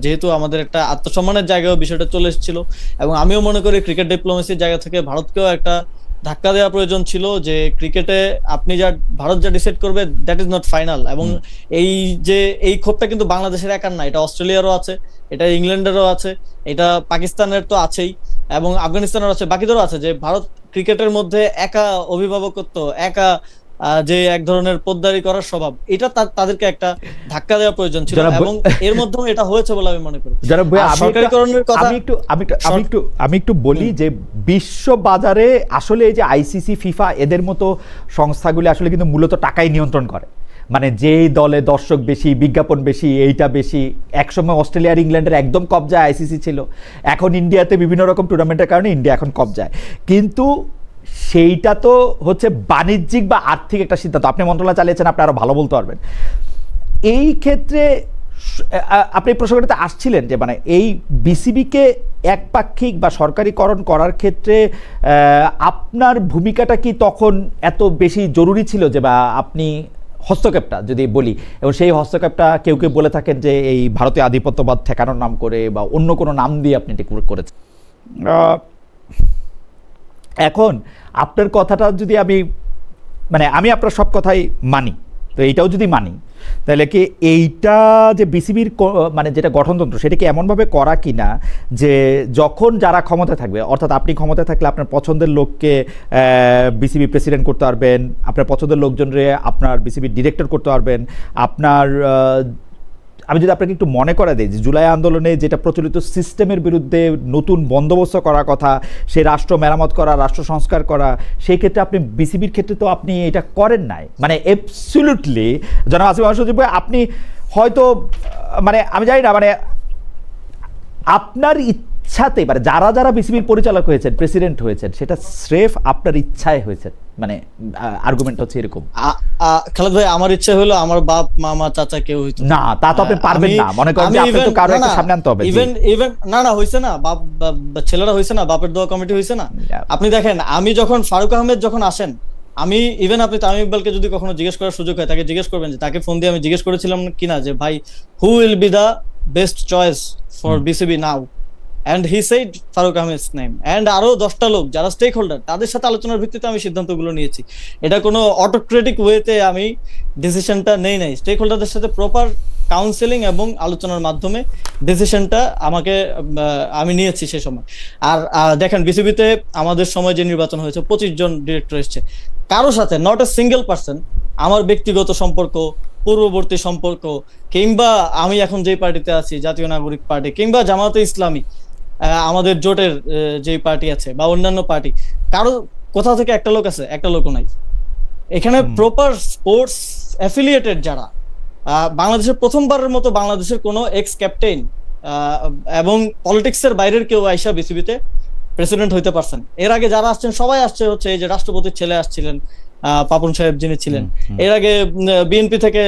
যেহেতু আমাদের একটা আত্মসম্মানের জায়গায় বিষয়টা চলে এসেছিল, এবং আমিও মনে করি ক্রিকেট ডিপ্লোমেসির জায়গা থেকে ভারতকেও একটা ধাক্কা দেওয়া প্রয়োজন ছিল যে ক্রিকেটে আপনি যা ভারত যা ডিসাইড করবে দ্যাট ইজ নট ফাইনাল। এবং এই ক্ষোভটা কিন্তু বাংলাদেশের একার না, এটা অস্ট্রেলিয়ারও আছে, এটা ইংল্যান্ডেরও আছে, এটা পাকিস্তানের তো আছেই, এবং আফগানিস্তানেরও আছে, বাকিদেরও আছে, যে ভারত ক্রিকেটের মধ্যে একা অভিভাবকত্ব, একা যে এক ধরনের পোদ্দারি করার স্বভাব, এটা তাদেরকে একটা ধাক্কা দেওয়া প্রয়োজন ছিল, এবং এর মাধ্যমে এটা হয়েছে বলে আমি মনে করি। সরকারিকরণের কথা আমি একটু বলি যে বিশ্ব বাজারে আসলে এই যে আইসিসি, ফিফা এদের মতো সংস্থাগুলি আসলে কিন্তু মূলত টাকাই নিয়ন্ত্রণ করে। মানে যেই দলে দর্শক বেশি, বিজ্ঞাপন বেশি, এইটা বেশি। একসময় অস্ট্রেলিয়া আর ইংল্যান্ডের একদম কবজায় আইসিসি ছিল, এখন ইন্ডিয়াতে বিভিন্ন রকম টুর্নামেন্টের কারণে ইন্ডিয়া এখন কবজায়। কিন্তু সেইটা তো হচ্ছে বাণিজ্যিক বা আর্থিক একটা সিদ্ধান্ত। আপনি মন্ত্রণালয় চালিয়েছেন, আপনি আরো ভালো বলতে পারবেন। এই ক্ষেত্রে আপনি প্রসঙ্গটাতে আসছিলেন যে মানে এই বিসিবিকে একপাক্ষিক বা সরকারিকরণ করার ক্ষেত্রে আপনার ভূমিকাটা কি তখন এত বেশি জরুরি ছিল যে, বা আপনি হস্তক্ষেপটা যদি বলি, এবং সেই হস্তক্ষেপটা কেউ কেউ বলে থাকেন যে এই ভারতীয় আধিপত্যবাদ ঠেকানোর নাম করে বা অন্য কোনো নাম দিয়ে আপনি এটি করেছেন। এখন আপনার কথাটা যদি আমি আপনার সব কথাই মানি, তো এইটাও যদি মানি, তাহলে কি এইটা যে বিসিবির মানে যেটা গঠনতন্ত্র, সেটা কি এমনভাবে করা কিনা যে যখন যারা ক্ষমতায় থাকবে, অর্থাৎ আপনি ক্ষমতায় থাকলে আপনার পছন্দের লোককে বিসিবি প্রেসিডেন্ট করতে পারবেন, আপনার পছন্দের লোকজনরে আপনার বিসিবির ডিরেক্টর করতে পারবেন, আপনার আমি যদি আপনাকে একটু মনে করা দিই যে জুলাই আন্দোলনে যেটা প্রচলিত সিস্টেমের বিরুদ্ধে নতুন বন্দোবস্ত করার কথা, সেই রাষ্ট্র মেরামত করা, রাষ্ট্র সংস্কার করা, সেই ক্ষেত্রে আপনি বিসিবির ক্ষেত্রে তো আপনি এটা করেন নাই। মানে অ্যাবসলিউটলি জনাব আসিফ মাহমুদ সজীব ভাই, আপনি হয়তো মানে আমি জানি না, মানে আপনার ইচ্ছাতে, মানে যারা যারা বিসিবির পরিচালক হয়েছেন, প্রেসিডেন্ট হয়েছেন, সেটা স্রেফ আপনার ইচ্ছায় হয়েছে। মানে আর্গুমেন্ট হচ্ছে এরকম। খালেদ ভাই, আমার ইচ্ছা হলো আমার বাপ, মামা, চাচা কেউ হইতো না, তা তো আপনি পারবেন না। মনে করেন যে আপনি তো কারো একটা সামনে আনতে হবে। ইভেন না হইছে না, বাপ ছেলেরা হইছে না, বাপের দোয়া কমিটি হইছে না। আপনি দেখেন, আমি যখন ফারুক আহমেদ যখন আসেন, আমি ইভেন আপনি তামিম ইকবালকে যদি কখনো জিজ্ঞেস করার সুযোগ হয়, তাকে জিজ্ঞেস করবেন, যে তাকে ফোন দিয়ে আমি জিজ্ঞেস করেছিলাম কিনা যে ভাই, who will be the best choice for BCB now, and he said Faruk Ahmed's name, and আরো 10টা লোক যারা স্টেক হোল্ডার, তাদের সাথে আলোচনার ভিত্তিতে আমি সিদ্ধান্তগুলো নিয়েছি। এটা কোনো অটোক্রেটিক ওয়েতে আমি ডিসিশনটা নেই নাই, স্টেক হোল্ডারদের সাথে প্রপার কাউন্সেলিং এবং আলোচনার মাধ্যমে ডিসিশনটা আমি নিয়েছি সে সময়। আর দেখেন, বিসিবিতে আমাদের সময় যে নির্বাচন হয়েছে, 25 জন ডিরেক্টর এসছে, কারো সাথে নট এ সিঙ্গেল পার্সন আমার ব্যক্তিগত সম্পর্ক, পূর্ববর্তী সম্পর্ক, কিংবা আমি এখন যে পার্টিতে আছি, জাতীয় নাগরিক পার্টি কিংবা জামায়াতে ইসলামী, আমাদের জোটের যে পার্টি আছে বা অন্যান্য পার্টি, কারো কোথাও থেকে একটা লোক আছে, একটা লোকও নাই এখানে। প্রপার স্পোর্টস অ্যাফিলিয়েটেড যারা, বাংলাদেশের প্রথমবারের মতো বাংলাদেশের কোনো এক্স ক্যাপ্টেন এবং পলিটিক্সের বাইরের কেউ আইসা বিসিবিতে প্রেসিডেন্ট হইতে পারছেন। এর আগে যারা আসছেন সবাই আসছে হচ্ছে এই যে রাষ্ট্রপতির ছেলে আসছিলেন, পাপন সাহেব যিনি ছিলেন, এর আগে বিএনপি থেকে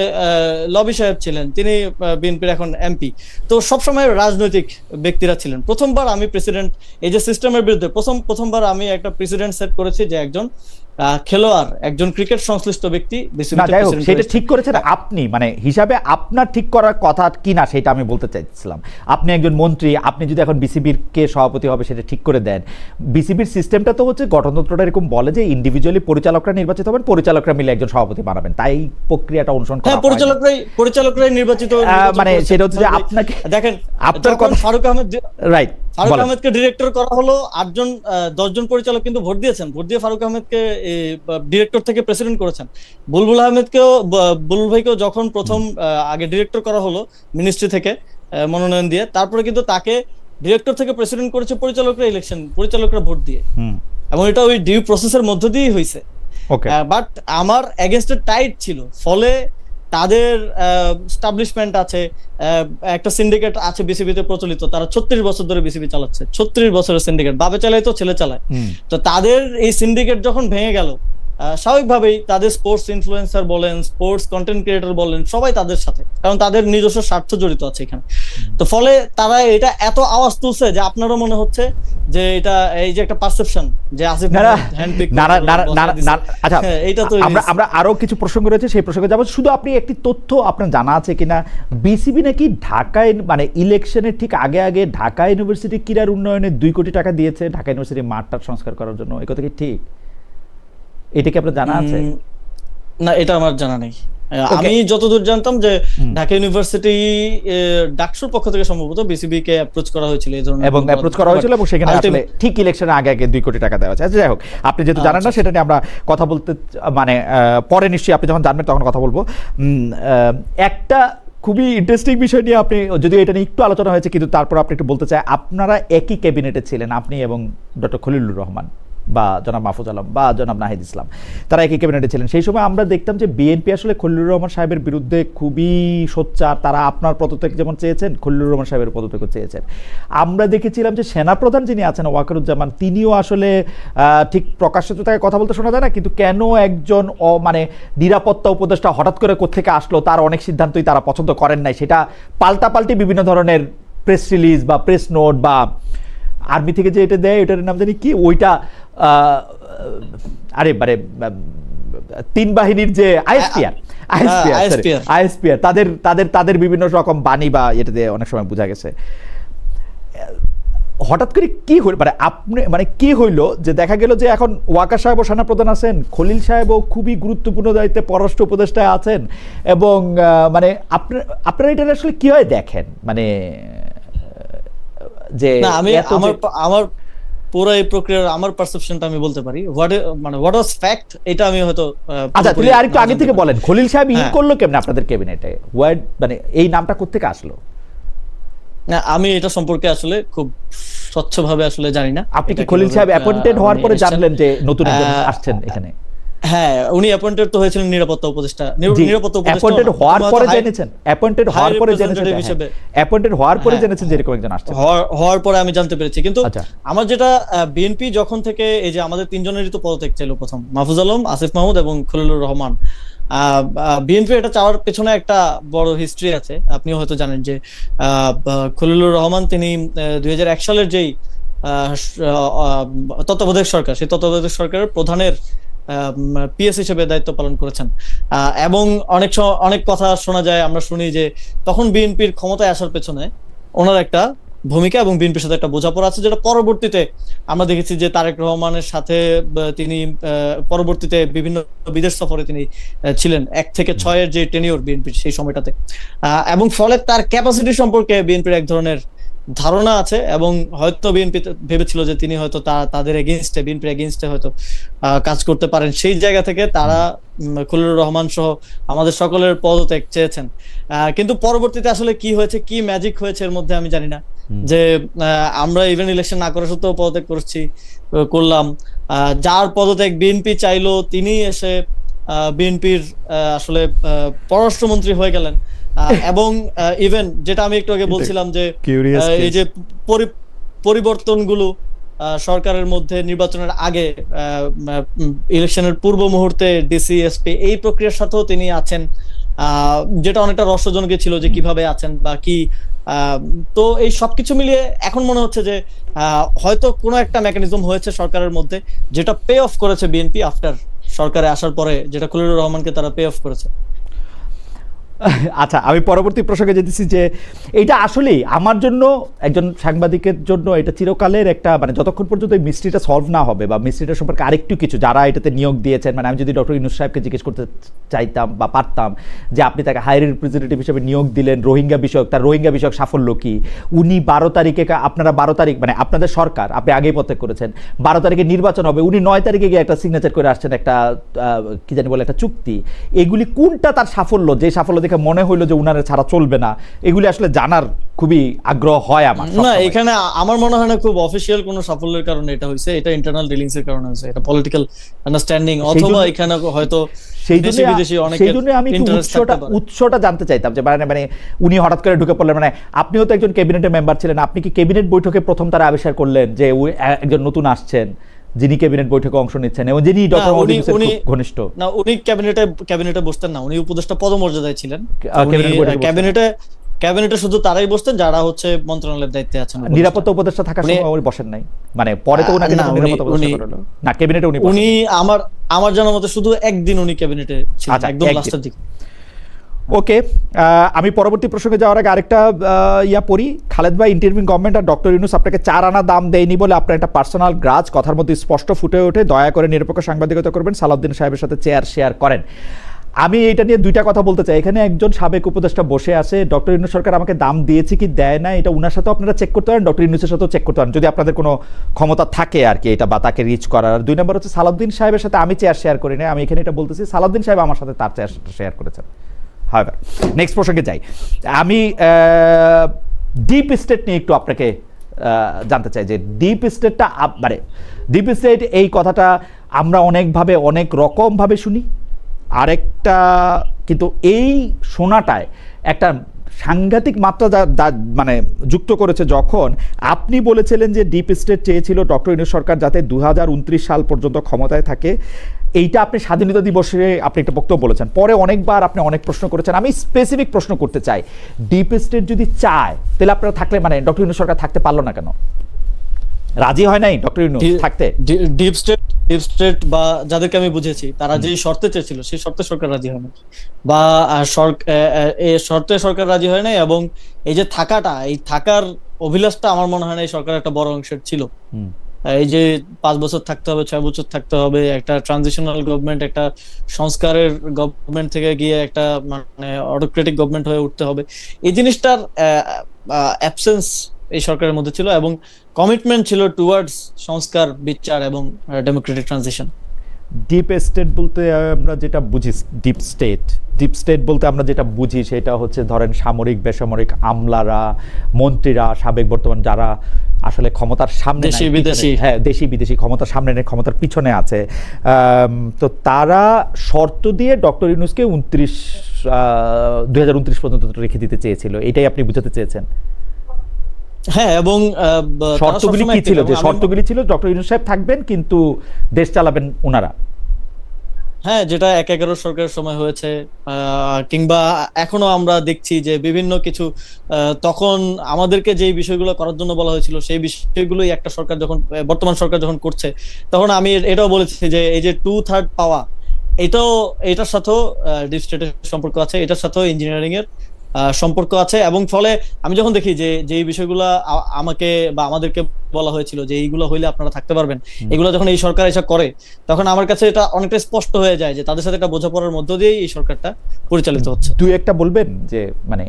লবি সাহেব ছিলেন, তিনি বিএনপির এখন এমপি। তো সবসময় রাজনৈতিক ব্যক্তিরা ছিলেন। প্রথমবার আমি প্রেসিডেন্ট, এই যে সিস্টেমের বিরুদ্ধে প্রথমবার আমি একটা প্রেসিডেন্ট সেট করেছি, যে একজন খেলোয়াড়, একজন ক্রিকেট সংশ্লিষ্ট ব্যক্তি সেটা ঠিক করেছেন আপনি, মানে হিসাবে আপনার ঠিক করার কথা কিনা সেটা আমি বলতে চাইছিলাম। আপনি একজন মন্ত্রী, আপনি যদি এখন বিসিবির কে সভাপতি হবে সেটা ঠিক করে দেন। বিসিবির সিস্টেমটা তো হচ্ছে, গঠনতন্ত্রটা এরকম বলে যে ইন্ডিভিজুয়ালি পরিচালকরা নির্বাচিত হবেন, পরিচালকরা মিলে একজন সভাপতি বানাবেন, তাই প্রক্রিয়াটা অনুসরণ করা। পরিচালকরাই নির্বাচিত, মানে সেটা হচ্ছে যে আপনাকে দেখেন, আপনার কথা ফারুক আহমেদ, রাইট, ফারুক আহমেদকে ডিরেক্টর করা হলো, 10 জন পরিচালক কিন্তু ভোট দিয়েছেন, ভোট দিয়ে ফারুক আহমেদকে ডিরেক্টর থেকে প্রেসিডেন্ট করেছেন। বুলবুল ভাইকেও যখন প্রথম আগে ডিরেক্টর করা হলো মিনিস্ট্রি থেকে মনোনয়ন দিয়ে, তারপরে কিন্তু তাকে ডিরেক্টর থেকে প্রেসিডেন্ট করেছে পরিচালকরা ভোট দিয়ে, এবং এটা ওই ডিউ প্রসেসের মধ্য দিয়েই হয়েছে। বাট আমার এগেইনস্টে টাইট ছিল, ফলে তাদের এস্টাবলিশমেন্ট আছে, একটা সিন্ডিকেট আছে বিসিবিতে প্রচলিত, তারা 36 বছর ধরে বিসিবি চালাচ্ছে, 36 বছরের সিন্ডিকেট, বাপে চালায় তো ছেলে চালায়। তো তাদের এই সিন্ডিকেট যখন ভেঙে গেল, স্বাভাবিকভাবেই তাদের স্পোর্টস ইনফ্লুয়েন্সার বলেন, স্পোর্টস কন্টেন্ট ক্রিয়েটর বলেন, সবাই তাদের সাথে, কারণ তাদের নিজস্ব স্বার্থ জড়িত আছে এখানে। তো ফলে তারা এটা এত আওয়াজ তুলছে যে আপনারও মনে হচ্ছে যে এটা, এই যে একটা পারসেপশন যে আসিফ হ্যান্ডপিক। আচ্ছা, এইটা তো আমরা আরো কিছু প্রসঙ্গ রয়েছে, সেই প্রসঙ্গে যাব। শুধু আপনি একটি তথ্য আপনার জানা আছে কিনা, বিসিবি নাকি ঢাকায়, মানে ইলেকশনের ঠিক আগে আগে ঢাকা ইউনিভার্সিটি ক্রীড়ার উন্নয়নে 2 কোটি টাকা দিয়েছে ঢাকা ইউনিভার্সিটি মাঠটার সংস্কার করার জন্য, এই কথা কি ঠিক? এটা কি আপনার জানা আছে? না, এটা আমার জানা নেই। আমি যতদূর জানতাম যে ঢাকা ইউনিভার্সিটি ডাকসুর পক্ষ থেকে সম্ভবত বিসিবি কে অ্যাপ্রোচ করা হয়েছিল এই ধরনের, এবং অ্যাপ্রোচ করা হয়েছিল এবং সেখানে আসলে ঠিক ইলেকশনের আগে আগে 2 কোটি টাকা দেওয়া আছে। আচ্ছা, যাই হোক, আপনি যেহেতু জানেন না সেটা নিয়ে আমরা কথা বলতে মানে পরে নিশ্চয়ই আপনি যখন জানবেন তখন কথা বলবো। একটা খুবই ইন্টারেস্টিং বিষয় নিয়ে আপনি, যদিও এটা নিয়ে একটু আলোচনা হয়েছে কিন্তু তারপর আপনি একটু বলতে চাই, আপনারা একই ক্যাবিনেটে ছিলেন, আপনি এবং ডক্টর খলিলুর রহমান বা জনাব মাহফুজ আলম বা জনাব নাহিদ ইসলাম, তারা একই ক্যাবিনেটে ছিলেন। সেই সময় আমরা দেখতাম যে বিএনপি আসলে খলিলুর রহমান সাহেবের বিরুদ্ধে খুবই সোচ্চার। তারা আপনার পদত্যাগ যেমন চেয়েছেন, খলিলুর রহমান সাহেবের পদত্যাগও চেয়েছেন। আমরা দেখেছিলাম যে সেনাপ্রধান যিনি আছেন ওয়াকারুজ্জামান, তিনিও আসলে ঠিক প্রকাশ্যে তো তাকে কথা বলতে শোনা যায় না, কিন্তু কেন একজন মানে নিরাপত্তা উপদেষ্টা হঠাৎ করে কোত্থেকে আসলো, তার অনেক সিদ্ধান্তই তারা পছন্দ করেন নাই। সেটা পাল্টাপাল্টি বিভিন্ন ধরনের প্রেস রিলিজ বা প্রেস নোট বা আর্মি থেকে যে এটা দেয় এটার নাম জানি কি, ওইটা আরে মানে 3 বাহিনীর যে আইএসপিআর তাদের বিভিন্ন রকম বাণী বা এটা দিয়ে অনেক সময় বোঝা গেছে। হঠাৎ করে কি হইল, মানে আপনি মানে কি হইলো যে দেখা গেল যে এখন ওয়াকার সাহেবও সেনাপ্রধান আছেন, খলিল সাহেবও খুবই গুরুত্বপূর্ণ দায়িত্বে পররাষ্ট্র উপদেষ্টায় আছেন, এবং মানে আপনারা এটা আসলে কি হয় দেখেন, মানে যে আমি আমার পুরো এই প্রক্রিয়ার আমার পারসেপশনটা আমি বলতে পারি, হোয়াট ওয়াজ ফ্যাক্ট, এটা আমি হয়তো আচ্ছা তাহলে আরেকটু আগে থেকে বলেন, খলিল সাহেব ইন করলো কেমনে আপনাদের ক্যাবিনেটে, ওয়ার্ড মানে এই নামটা কোত্থেকে আসলো? না, আমি এটা সম্পর্কে আসলে খুব স্বচ্ছভাবে আসলে জানি না। আপনি কি খলিল সাহেব অ্যাপয়েন্টেড হওয়ার পরে জানলেন যে নতুন একজন আসছেন এখানে? হ্যাঁ, উনি অ্যাপয়েন্টেড তো হয়েছিলেন নিরাপত্তা উপদেষ্টা। অ্যাপয়েন্টেড হওয়ার পরে জেনেছেন? অ্যাপয়েন্টেড হওয়ার পরে জেনেছেন হিসেবে অ্যাপয়েন্টেড হওয়ার পরে জেনেছেন যে এরকম একজন আসছেন? হওয়ার পরে আমি জানতে পেরেছি। কিন্তু আমার যেটা বিএনপি যখন থেকে এই যে আমাদের 3 জনেরই তো পদত্যাগ ছিল, প্রথম মাহফুজ আলম, আসিফ মাহমুদ এবং খলিলুর রহমান। বিএনপি এটা চাওয়ার পেছনে একটা বড় হিস্ট্রি আছে। আপনিও হয়তো জানেন যে খলিলুর রহমান তিনি 2001 সালের যেই তত্ত্বাবধায়ক সরকার, সেই তত্ত্বাবধায়ক সরকারের প্রধানের পিএস হিসেবে দায়িত্ব পালন করেছেন। এবং অনেক কথা শোনা যায়, আমরা শুনি যে তখন বিএনপির ক্ষমতায় আসার পেছনে ওনার একটা ভূমিকা এবং বিএনপির সাথে একটা বোঝাপড়া আছে, যেটা পরবর্তীতে আমরা দেখেছি যে তারেক রহমানের সাথে তিনি পরবর্তীতে বিভিন্ন বিদেশ সফরে তিনি ছিলেন, 1 থেকে 6 এর যে টেনিওর বিএনপির সেই সময়টাতে। এবং ফলে তার ক্যাপাসিটি সম্পর্কে বিএনপির এক ধরনের ধারণা আছে, এবং হয়তো বিএনপি ভেবেছিল যে তিনি হয়তো তাদের এগেইনস্টে, বিএনপির এগেইনস্টে হয়তো কাজ করতে পারেন। সেই জায়গা থেকে তারা খলিলুর রহমান সহ আমাদের সকলের পদত্যাগ চেয়েছেন। কিন্তু পরবর্তীতে আসলে কি হয়েছে, কি ম্যাজিক হয়েছে এর মধ্যে আমি জানি না, যে আমরা ইভেন ইলেকশন না করা সত্ত্বেও পদত্যাগ করলাম। যার পদত্যাগ বিএনপি চাইলো তিনি এসে বিএনপির আসলে পররাষ্ট্রমন্ত্রী হয়ে গেলেন। এবং ইভেন যেটা আমি একটু আগে বলছিলাম যে এই যে পরিবর্তনগুলো সরকারের মধ্যে নির্বাচনের আগে, ইলেকশনের পূর্ব মুহূর্তে ডিসি এসপি এই প্রক্রিয়ার সাথেও তিনি আছেন, যেটা অনেকটা রহস্যজনক ছিল যে কিভাবে আছেন বা কি। তো এই সবকিছু মিলিয়ে এখন মনে হচ্ছে যে হয়তো কোনো একটা মেকানিজম হয়েছে সরকারের মধ্যে, যেটা পে অফ করেছে বিএনপি আফটার সরকারে আসার পরে, যেটা খলিলুর রহমানকে তারা পে অফ করেছে। আচ্ছা, আমি পরবর্তী প্রসঙ্গে যেতেছি যে এটা আসলেই আমার জন্য, একজন সাংবাদিকের জন্য এটা চিরকালের একটা, মানে যতক্ষণ পর্যন্ত এই মিস্ট্রিটা সলভ না হবে বা মিস্ট্রিটা সম্পর্কে আরেকটু কিছু যারা এটাতে নিয়োগ দিয়েছেন, মানে আমি যদি ডক্টর ইউনূস সাহেবকে জিজ্ঞেস করতে চাইতাম বা পারতাম যে আপনি তাকে হাই রিপ্রেজেন্টেটিভ হিসেবে নিয়োগ দিলেন রোহিঙ্গা বিষয়ক, তার রোহিঙ্গা বিষয়ক সাফল্য কি? উনি 12 তারিখে, আপনারা 12 তারিখ মানে আপনাদের সরকার, আপনি আগেই পদত্যাগ করেছেন, 12 তারিখে নির্বাচন হবে, উনি 9 তারিখে গিয়ে একটা সিগনেচার করে আসছেন, একটা কি জানি বলে একটা চুক্তি। এগুলি কোনটা তার সাফল্য, যে সাফল্য দেখে মনে হইলো যে উনার ছাড়া চলবে না? এগুলি আসলে জানার খুবই আগ্রহ হয় আমার। না, এখানে আমার মনে হয় না খুব অফিশিয়াল কোনো সাফল্যের কারণে এটা হইছে, এটা ইন্টারনাল ডিলিংস এর কারণে হইছে, এটা পলিটিক্যাল আন্ডারস্ট্যান্ডিং, অথবা এখানে হয়তো সেই জন্য আমি উৎসটা জানতে চাইতাম যে মানে উনি হঠাৎ করে ঢুকে পড়লেন, মানে আপনিও তো একজন ক্যাবিনেটের মেম্বার ছিলেন, আপনি কি ক্যাবিনেট বৈঠকে প্রথম তারা আবিষ্কার করলেন যে একজন নতুন আসছেন যিনি ক্যাবিনেট বৈঠকে অংশ নিচ্ছেন এবং যিনি ডক্টর ঘনিষ্ঠ? না, উনি ক্যাবিনেটে বসতেন না, উনি উপদেষ্টা পদমর্যাদায় ছিলেন। ক্যাবিনেটে শুধু তারাই বসতেন যারা হচ্ছে মন্ত্রণালয়ের দায়িত্বে আছেন। নিরাপত্তা উপদেষ্টা থাকার সময় উনি বসেন নাই, মানে পরে তো উনাকে নিরাপত্তা উপদেষ্টা করা হলো না, ক্যাবিনেটে উনি আমার জানার মতে শুধু একদিন উনি ক্যাবিনেটে ছিলেন, একদম লাস্টের দিকে। ওকে, আমি পরবর্তী প্রসঙ্গে যাওয়ার আগে আরেকটা পড়ি। খালেদ ভাই, ইন্টারভিউ গভর্নমেন্ট আর ডক্টর ইউনূস আপনাকে 4 আনা দাম দেয়নি বলে আপনার একটা পার্সোনাল গ্রাজ কথার মধ্যে স্পষ্ট ফুটে ওঠে। দয়া করে নিরপেক্ষ সাংবাদিকতা করবেন, সালাউদ্দিন সাহেবের সাথে চেয়ার শেয়ার করেন। আমি এটা নিয়ে দুইটা কথা বলতে চাই। এখানে একজন সাবেক উপদেষ্টা বসে আছে, ডক্টর ইউনূস সরকার আমাকে দাম দিয়েছে কি দেয় না এটা উনার সাথেও আপনারা চেক করতে পারেন, ডক্টর ইউনূসের সাথেও চেক করতে পারেন যদি আপনাদের কোনো ক্ষমতা থাকে আর কি এটা বা তাকে রিচ করার। আর 2 নম্বর হচ্ছে সালাউদ্দিন সাহেবের সাথে আমি চেয়ার শেয়ার করি না, আমি এখানে এটা বলতেছি সালাউদ্দিন সাহেব আমার সাথে তার চেয়ার শেয়ার করেছেন। হয়, নেক্সট প্রসঙ্গে যাই। আমি ডিপ স্টেট নিয়ে একটু আপনাকে জানতে চাই যে ডিপ স্টেটটা মানে ডিপ স্টেট এই কথাটা আমরা অনেকভাবে অনেক রকমভাবে শুনি। আরেকটা কিন্তু এই শোনাটায় একটা সাংঘাতিক মাত্রা মানে যুক্ত করেছে যখন আপনি বলেছিলেন যে ডিপ স্টেট চেয়েছিল ডক্টর ইউনূস সরকার যাতে 2029 সাল পর্যন্ত ক্ষমতায় থাকে। এইটা আপনি স্বাধীনতা দিবসে আপনি একটা বক্তব্য বলেছেন, পরে অনেকবার আপনি অনেক প্রশ্ন করেছেন। আমি স্পেসিফিক প্রশ্ন করতে চাই, ডিপ স্টেট যদি চায় তাহলে আপনারা থাকলে মানে ডক্টর ইউনূস সরকার থাকতে পারলো না কেন? রাজি হয় নাই ডক্টর ইউনূস থাকতে? ডিপ স্টেট বা যাদেরকে আমি বুঝেছি তারা যে শর্তে চেয়েছিল সেই শর্তে সরকার রাজি হয় না, বা শর্তে সরকার রাজি হয় নাই। এবং এই যে থাকাটা, এই থাকার অভিলাষটা আমার মনে হয় না এই সরকার একটা বড় অংশের ছিল। এই যে 5 বছর থাকতে হবে, 6 বছর থাকতে হবে, একটা ট্রানজিশনাল গভর্নমেন্ট, একটা সংস্কারের গভর্নমেন্ট থেকে গিয়ে একটা মানে অটোক্রেটিক গভর্নমেন্ট হয়ে উঠতে হবে, এই জিনিসটার অ্যাবসেন্স এই সরকারের মধ্যে ছিল এবং কমিটমেন্ট ছিল টুয়ার্ডস সংস্কার, বিচার এবং ডেমোক্রেটিক ট্রানজিশন। ডিপ স্টেট বলতে আমরা যেটা বুঝি, ডিপ স্টেট বলতে আমরা যেটা বুঝি সেটা হচ্ছে ধরেন সামরিক বেসামরিক আমলারা, মন্ত্রীরা, সাবেক বর্তমান যারা আসলে ক্ষমতার সামনে, হ্যাঁ দেশি বিদেশি ক্ষমতার সামনে নেই, ক্ষমতার পিছনে আছে, তো তারা শর্ত দিয়ে ডক্টর ইউনূসকে 2029 পর্যন্ত রেখে দিতে চেয়েছিল, এটাই আপনি বুঝাতে চেয়েছেন? হ্যাঁ, এবং শর্তগুলি কি ছিল? যে শর্তগুলি ছিল ডক্টর ইউনূস সাহেব থাকবেন কিন্তু দেশ চালাবেন ওনারা। হ্যাঁ, যেটা 11 সরকারের সময় হয়েছে, কিংবা এখনো আমরা দেখছি যে বিভিন্ন কিছু তখন আমাদেরকে যে বিষয়গুলো করার জন্য বলা হয়েছিল সেই বিষয়গুলোই একটা সরকার যখন, বর্তমান সরকার যখন করছে, তখন আমি এটাও বলেছি যে এই যে 2/3 পাওয়া, এটার সাথেও ডিপ স্টেটের সম্পর্ক আছে, এটার সাথেও ইঞ্জিনিয়ারিং এর সম্পর্ক আছে। এবং ফলে আমি যখন দেখি যে এই বিষয়গুলো আমাকে বা আমাদেরকে বলা হয়েছিল যে এইগুলো হইলে আপনারা থাকতে পারবেন, এগুলো যখন এই সরকার এসব করে, তখন আমার কাছে এটা অনেকটা স্পষ্ট হয়ে যায় যে তাদের সাথে একটা বোঝাপড়ার মধ্য দিয়েই এই সরকারটা পরিচালিত হচ্ছে। দুই একটা বলবেন যে মানে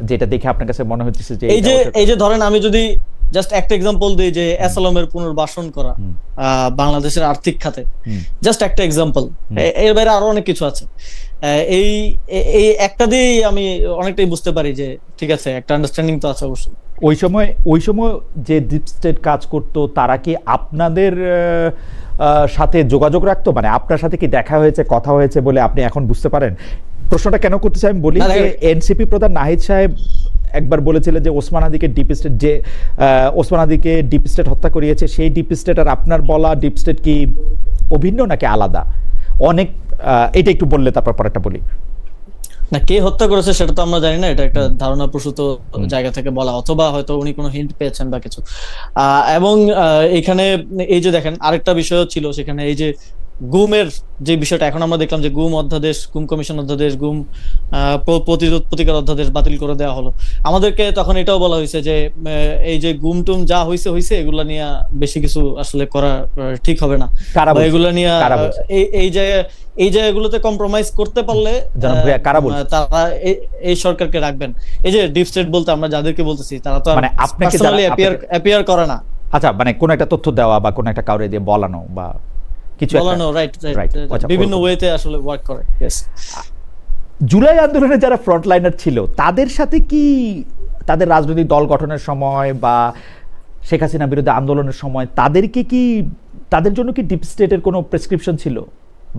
যেটা দেখে আপনার কাছে মনে হচ্ছে যে এই যে ধরেন আমি যদি জাস্ট একটা এক্সাম্পল দিই যে অ্যাসালামের পুনর্বাসন করা বাংলাদেশের আর্থিক খাতে, জাস্ট একটা এক্সাম্পল, এর বাইরে আরো অনেক কিছু আছে। এই একটা দিয়েই আমি অনেকটাই বুঝতে পারি যে ঠিক আছে, একটা আন্ডারস্ট্যান্ডিং তো আছে অবশ্যই। ওই সময় যে ডিপ স্টেট কাজ করতো তারা কি আপনাদের সাথে যোগাযোগ রাখতো? মানে আপনার সাথে কি দেখা হয়েছে, কথা হয়েছে বলে আপনি এখন বুঝতে পারেন? প্রশ্নটা কেন করতে চাই আমি বলি যে এনসিপি প্রধান নাহিদ সাহেব একবার বলেছিলেন যে ওসমান হাদিকে ডিপ স্টেট হত্যা করিয়েছে, সেই ডিপ স্টেট আর আপনার বলা ডিপ স্টেট কি অভিন্ন নাকি আলাদা? অনেক এটা একটু বললে তারপর পরেরটা বলি। না, কে হত্যা করেছে সেটা তো আমরা জানি না, এটা একটা ধারণা প্রসূত জায়গা থেকে বলা, অথবা হয়তো উনি কোনো হিন্ট পেয়েছেন বা কিছু। এবং এখানে এই যে দেখেন আরেকটা বিষয় ছিল সেখানে, এই যে গুমের যে বিষয়টা, এখন আমরা দেখলাম যে গুম অধ্যাদেশ, গুম কমিশন অধ্যাদেশ, গুম প্রতিরোধ প্রতিকার অধ্যাদেশ বাতিল করে দেওয়া হলো। আমাদেরকে তখন এটাও বলা হয়েছে যে এই যে গুম টুম যা হয়েছে এগুলা নিয়ে বেশি কিছু আসলে করা ঠিক হবে না, এগুলা নিয়ে এই জায়গাগুলোতে কম্প্রোমাইজ করতে পারলে তারা এই সরকারকে রাখবেন। এই যে ডিপ স্টেট বলতে আমরা যাদেরকে বলতেছি তারা তো মানে পার্সোনালি অ্যাপিয়ার করে না। আচ্ছা, মানে কোন একটা তথ্য দেওয়া বা কোন একটা কাউরে দিয়ে বলানো বা কিছু বলানো, রাইট, বিভিন্ন ওয়েতে আসলে ওয়ার্ক করে। জুলাই আন্দোলনে যারা ফ্রন্টলাইনার ছিল তাদের সাথে কি তাদের রাজনৈতিক দল গঠনের সময় বা শেখ হাসিনা বিরুদ্ধে আন্দোলনের সময় তাদের জন্য কি ডিপ স্টেটের কোনো প্রেসক্রিপশন ছিল?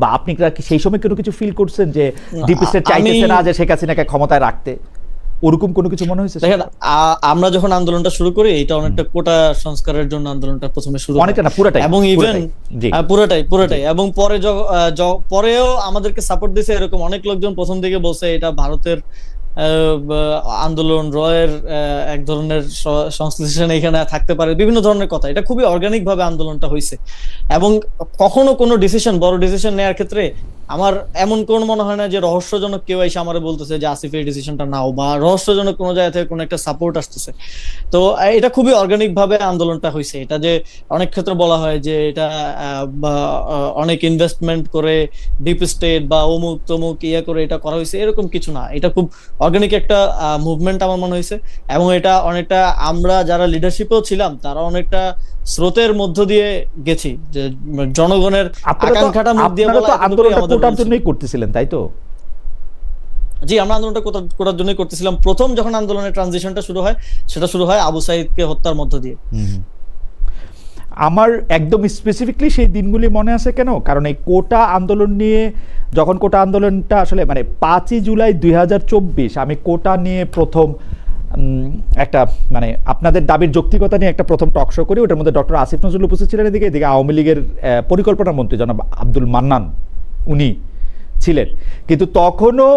বা আপনি কি সেই সময় কোনো কিছু ফিল করছেন যে ডিপ স্টেট চাইতেছে না যে শেখ হাসিনাকে ক্ষমতায় রাখতে? ওরকম কোনো কিছু মনে হয়েছে? দেখেন, আমরা যখন আন্দোলনটা শুরু করি এটা অনেকটা কোটা সংস্কারের জন্য আন্দোলনটা প্রথমে শুরু, অনেকটা না পুরোটাই, এবং ইভেন পুরোটাই এবং পরেও আমাদেরকে সাপোর্ট দিয়েছে এরকম অনেক লোকজন। প্রথম দিকে বলছে এটা ভারতের আন্দোলন, রয়ের এক ধরনের সংশ্লেষণ এখানে থাকতে পারে, বিভিন্ন ধরনের কথা। এটা খুবই অর্গানিক ভাবে আন্দোলনটা হয়েছে এবং কখনো কোনো ডিসিশন, বড় ডিসিশন নেওয়ার ক্ষেত্রে আমার এমন কোন মনে হয় না যে রহস্যজনক কেউ এসে আমারে বলতেছে যে আসিফ এই ডিসিশনটা নাও, বা রহস্যজনক কোনো জায়গা থেকে কোনো একটা সাপোর্ট আসতেছে। তো এটা খুবই অর্গানিক ভাবে আন্দোলনটা হয়েছে। এটা যে অনেক ক্ষেত্রে বলা হয় যে এটা বা অনেক ইনভেস্টমেন্ট করে ডিপ স্টেট বা অমুক তমুক ইয়ে করে এটা করা হয়েছে, এরকম কিছু না। এটা খুব অর্গানিক একটা মুভমেন্ট আমার মনে হয়েছে। এবং এটা অনেকটা আমরা যারা লিডারশিপেও ছিলাম তারা অনেকটা স্রোতের মধ্য দিয়ে গেছি, যে জনগণের আকাঙ্ক্ষাটা মুখ দিয়ে আপনারা বলা তো এতটুকুই আন্দোলনটা আমাদের কোটার রোল ছিল। জন্যই করতেছিলেন, তাই তো? জি, আমরা আন্দোলনটা করার জন্যই করতেছিলাম। প্রথম যখন আন্দোলনের ট্রানজিশনটা শুরু হয়, সেটা শুরু হয় আবু সাইদকে হত্যার মধ্য দিয়ে। হুম। আমার একদম স্পেসিফিকলি সেই দিনগুলি মনে আছে কেন, কারণ এই কোটা আন্দোলন নিয়ে, যখন কোটা আন্দোলনটা আসলে মানে 5ই জুলাই 2024 আমি কোটা নিয়ে প্রথম একটা মানে আপনাদের দাবির যৌক্তিকতা নিয়ে একটা প্রথম টক শো করি। ওটার মধ্যে ডক্টর আসিফ নজরুল উপস্থিত ছিলেন, এদিকে এদিকে আওয়ামী লীগের পরিকল্পনা মন্ত্রী জনাব আব্দুল মান্নান উনি ছিলেন। কিন্তু তখনও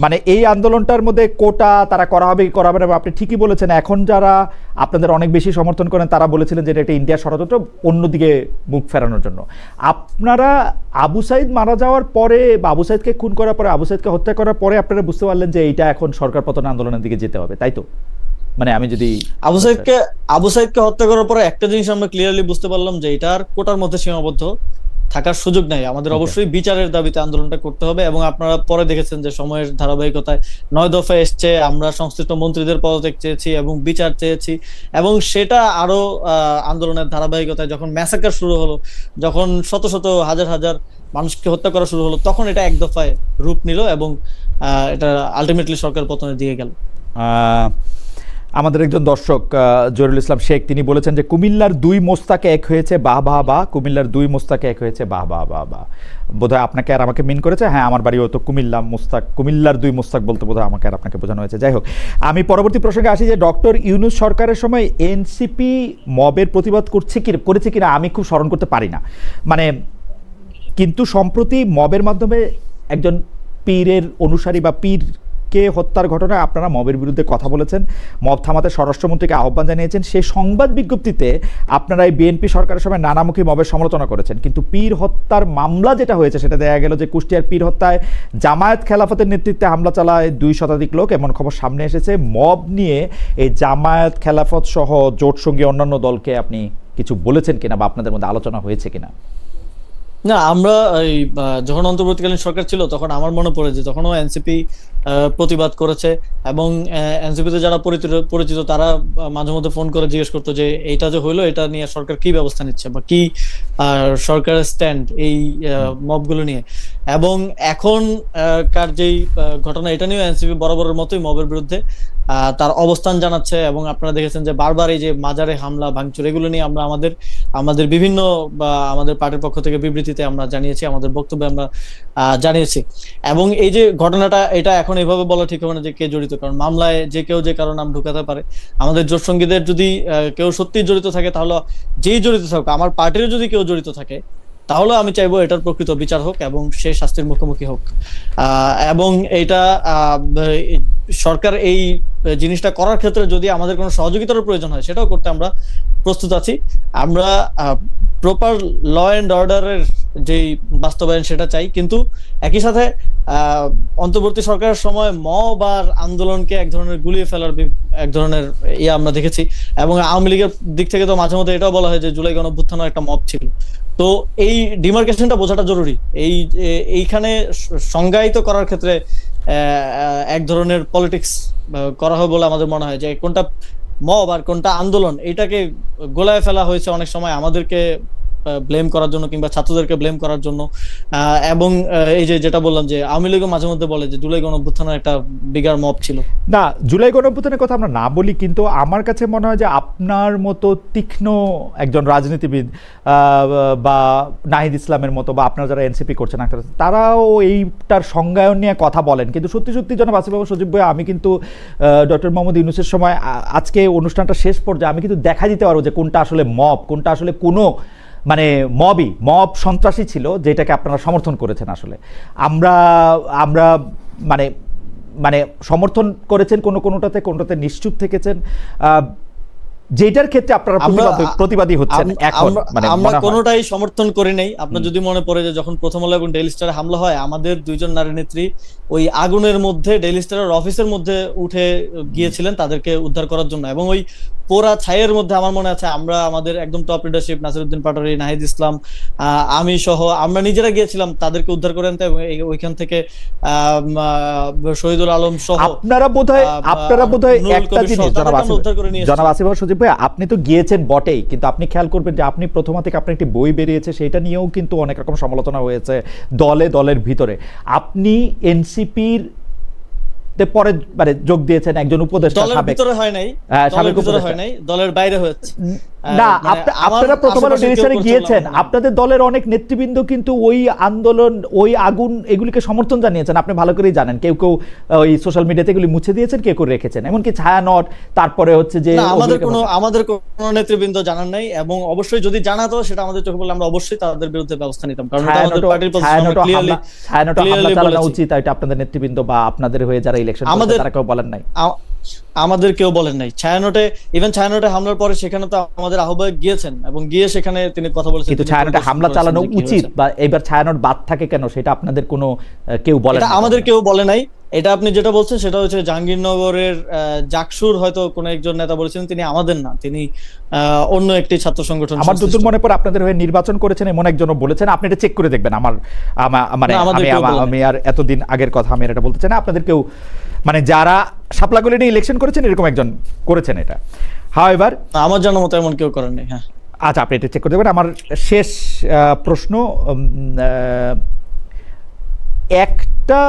মানে এই আন্দোলনটার মধ্যে কোটা তারা করা হবে কি করা হবে না, আপনি ঠিকই বলেছেন। এখন যারা আপনাদের অনেক বেশি সমর্থন করেন তারা বলেছিলেন যে এটা একটা ইন্ডিয়া ষড়যন্ত্র অন্যদিকে মুখ ফেরানোর জন্য। আপনারা আবু সাইদ মারা যাওয়ার পরে বা আবু সাইদকে খুন করার পরে, আবু সাইদকে হত্যা করার পরে আপনারা বুঝতে পারলেন যে এইটা এখন সরকার পতন আন্দোলনের দিকে যেতে হবে, তাই তো? মানে আমি যদি আবু সাইদকে হত্যা করার পরে একটা জিনিস আমরা ক্লিয়ারলি বুঝতে পারলাম যে এটা আর কোটার মধ্যে সীমাবদ্ধ থাকার সুযোগ নাই। আমাদের অবশ্যই বিচারের দাবিতে আন্দোলনটা করতে হবে। এবং আপনারা পরে দেখেছেন যে সময়ের ধারাবাহিকতায় 9 দফা এসছে, আমরা সংশ্লিষ্ট মন্ত্রীদের পদত্যাগ চেয়েছি এবং বিচার চেয়েছি। এবং সেটা আরো আন্দোলনের ধারাবাহিকতায় যখন ম্যাসাকার শুরু হলো, যখন শত শত হাজার হাজার মানুষকে হত্যা করা শুরু হলো, তখন এটা এক দফায় রূপ নিল এবং এটা আলটিমেটলি সরকার পতনের দিকে গেল। আমাদের একজন দর্শক জহিরুল ইসলাম শেখ তিনি বলেছেন যে কুমিল্লার 2 মোস্তাকে এক হয়েছে, বাহ বাহ বাহ। কুমিল্লার 2 মোস্তাকে এক হয়েছে, বাহ বাহ বাহ বাহ। বোধহয় আপনাকে আর আমাকে মিন করেছে। হ্যাঁ, আমার বাড়িও তো কুমিল্লা, মোস্তাক, কুমিল্লার 2 মোস্তাক বলতে বোধহয় আমাকে আর আপনাকে বোঝানো হয়েছে। যাই হোক, আমি পরবর্তী প্রসঙ্গে আসি যে ডক্টর ইউনূস সরকারের সময় এনসিপি মবের প্রতিবাদ করেছে কিনা আমি খুব স্মরণ করতে পারি না। মানে কিন্তু সম্প্রতি মবের মাধ্যমে একজন পীরের অনুসারী বা পীরকে হত্যার ঘটনায় আপনারা মবের বিরুদ্ধে কথা বলেছেন, মব থামাতে স্বরাষ্ট্রমন্ত্রীকে আহ্বান জানিয়েছেন। সেই সংবাদ বিজ্ঞপ্তিতে আপনারা এই বিএনপি সরকারের সময় নানামুখী মবের সমালোচনা করেছেন। কিন্তু পীর হত্যার মামলা যেটা হয়েছে সেটা দেখা গেল যে কুষ্টিয়ার পীর হত্যায় জামায়াত খেলাফতের নেতৃত্বে হামলা চালায় 2 শতাধিক লোক, এমন খবর সামনে এসেছে। মব নিয়ে এই জামায়াত খেলাফত সহ জোটসঙ্গী অন্যান্য দলকে আপনি কিছু বলেছেন কিনা বা আপনাদের মধ্যে আলোচনা হয়েছে কিনা? না, আমরা এই যখন অন্তর্বর্তীকালীন সরকার ছিল তখন আমার মনে পড়ে যে তখনও এনসিপি প্রতিবাদ করেছে। এবং এনসিপিতে যারা পরিচিত তারা মাঝে মধ্যে ফোন করে জিজ্ঞেস করতো যে এইটা যে হইলো এটা নিয়ে সরকার কি ব্যবস্থা নিচ্ছে বা কি সরকারের স্ট্যান্ড এই মবগুলো নিয়ে। এবং এখন কার যেই ঘটনা, এটা নিয়েও এনসিপি বরাবরের মতোই মবের বিরুদ্ধে তার অবস্থান জানাচ্ছে। এবং আপনারা দেখেছেন যে বারবার এই যে মাজারে হামলা ভাঙচুর এগুলো নিয়ে আমরা আমাদের বিভিন্ন বা আমাদের পার্টির পক্ষ থেকে বিবৃতিতে আমরা জানিয়েছি, আমাদের বক্তব্যে আমরা জানিয়েছি। এবং এই যে ঘটনাটা, এটা এখন এভাবে বলা ঠিক হবে না যে কে জড়িত, কারণ মামলায় যে কেউ যে কারো নাম ঢুকাতে পারে। আমাদের জোট সঙ্গীদের যদি কেউ সত্যি জড়িত থাকে, তাহলে যেই জড়িত থাকুক, আমার পার্টিরও যদি কেউ জড়িত থাকে, তাহলে আমি চাইবো এটার প্রকৃত বিচার হোক এবং সে শাস্তির মুখোমুখি হোক। এবং এটা সরকার এই জিনিসটা করার ক্ষেত্রে যদি আমাদের কোনো সহযোগিতার প্রয়োজন হয় সেটাও করতে আমরা প্রস্তুত আছি। আমরা প্রপার ল এন্ড অর্ডারের যেই বাস্তবায়ন সেটা চাই, কিন্তু একই সাথে অন্তর্বর্তী সরকারের সময় মব আর আন্দোলনকে এক ধরনের গুলিয়ে ফেলার এক ধরনের আমরা দেখেছি। এবং আওয়ামী লীগের দিক থেকে তো মাঝে মধ্যে এটাও বলা হয় যে জুলাই গণঅভ্যুত্থানও একটা মব ছিল। তো এই ডিমার্কেশনটা বোঝাটা জরুরি। এইখানে সংজ্ঞায়িত করার ক্ষেত্রে এক ধরনের পলিটিক্স করা হয় বলে আমাদের মনে হয়, যে কোনটা মব আর কোনটা আন্দোলন এটাকে গোলায় ফেলা হয়েছে অনেক সময় আমাদেরকে ব্লেম করার জন্য কিংবা ছাত্রদেরকে ব্লেম করার জন্য। এবং এই যে যেটা বললাম যে আওয়ামী লীগও মাঝে মধ্যে বলে যে জুলাই গণঅভ্যুত্থানের একটা বিগার মব ছিল। না, জুলাই গণঅভ্যুত্থানের কথা আমরা না বলি, কিন্তু আমার কাছে মনে হয় যে আপনার মতো তীক্ষ্ণ একজন রাজনীতিবিদ বা নাহিদ ইসলামের মতো বা আপনারা যারা এনসিপি করছেন তারাও এইটার সংজ্ঞায়ন নিয়ে কথা বলেন। কিন্তু সত্যি সত্যি জনাব আসিফ মাহমুদ সজীব ভাই, আমি কিন্তু ডক্টর মোহাম্মদ ইউনূসের সময় আজকে অনুষ্ঠানটা শেষ পর্যায়ে আমি কিন্তু দেখা দিতে পারবো যে কোনটা আসলে মব, কোনটা আসলে কোনো মানে মব সন্ত্রাসী ছিল যেটাকে আপনারা সমর্থন করেছেন। আসলে আমরা মানে মানে সমর্থন করেছেন কোনোটাতে নিশ্চুপ থেকেছেন। যেটার ক্ষেত্রে আপনারা প্রতিবাদী হচ্ছেন এখন, মানে আমরা মনে হয় কোনোটাই সমর্থন করি নাই। আপনার যদি মনে পড়ে যে যখন প্রথম আলো এবং ডেইলি স্টারে হামলা হয়, আমাদের দুইজন নারী নেত্রী ওই আগুনের মধ্যে ডেইলি স্টারের অফিসের মধ্যে উঠে গিয়েছিলেন তাদেরকে উদ্ধার করার জন্য, এবং ওই পোড়া ছাইয়ের মধ্যে আমার মনে আছে আমরা আমাদের একদম টপ লিডারশিপ নাসিরউদ্দিন পাটোয়ারি, নাহিদ ইসলাম, আমি সহ আমরা নিজেরা গিয়েছিলাম তাদেরকে উদ্ধার করে আনতে, এবং ওইখান থেকে শহীদুল আলম সহ আপনারা বোধহয় একটা জিনিস জনাব আসিফ সজীব ভাই, আপনি তো গিয়েছেন বটেই, কিন্তু আপনি খেয়াল করবেন যে আপনি প্রথমা থেকে আপনার একটি বই বেরিয়েছে, সেটা নিয়েও কিন্তু অনেক রকম সমালোচনা হয়েছে দলের ভিতরে। আপনি এনসিপির পরে মানে যোগ দিয়েছেন, একজন উপদেষ্টা দলের ভিতরে হয় নাই, সাবেক উপদেষ্টা হয় নাই, দলের বাইরে হয়েছে। না, আপনারা প্রথম আলো ডেলিস্টারে গিয়েছেন, আপনাদের দলের অনেক নেতৃবৃন্দ কিন্তু ওই আন্দোলন, ওই আগুন, এগুলিকে সমর্থন জানিয়েছেন, আপনি ভালো করেই জানেন। কেউ ওই সোশ্যাল মিডিয়াতে এগুলি মুছে দিয়েছেন, কেউ রেখেছেন, এমনকি ছায়ানট, তারপরে হচ্ছে যে আমাদের কোনো নেতৃবৃন্দ জানান নাই, এবং অবশ্যই যদি জানাতো সেটা আমাদের চোখে পড়লে আমরা অবশ্যই তাদের বিরুদ্ধে ব্যবস্থা নিতাম, কারণ এটা আমাদের পার্টির পজিশন। ছায়ানট হামলা চালানো উচিত, এটা আপনাদের নেতৃবৃন্দ বা আপনাদের হয়ে যারা ইলেকশন করছে তারা কেউ বলেন নাই, আমাদের কেউ বলেন নাই। ছায়ানটে হামলার পরে সেখানে তো আমাদের আহ্বায়ক গিয়েছেন এবং গিয়ে সেখানে তিনি কথা বলেছেন, কিন্তু ছায়ানটে হামলা চালানো উচিত বা এবার ছায়ানট বাদ থাকে কেন, সেটা আপনাদের কোনো কেউ বলেন না, আমাদের কেউ বলে নাই। এটা আপনি যেটা বলছেন সেটা হচ্ছে জাহাঙ্গীরনগরের জাকসুর হয়তো কোনো একজন নেতা বলেছেন, তিনি আমাদের না, তিনি অন্য একটি ছাত্র সংগঠন। আমার যতদূর মনে পড়ে আপনাদের হয়ে নির্বাচন করেছেন এমন একজনও বলেছেন, আপনি এটা চেক করে দেখবেন। মানে আমি আর এতদিন আগের কথা আমি এটা বলতে চাই না, আপনাদের কেউ মানে যারা শাপলাগুলি নিয়ে ইলেকশন করেছেন এরকম একজন করেছেন এটা। হাওয়েভার আমার জানা মতো এমন কেউ করেন নাই। হ্যাঁ, আচ্ছা, আপনি এটা চেক করে দেবেন। আমার শেষ প্রশ্ন, একটা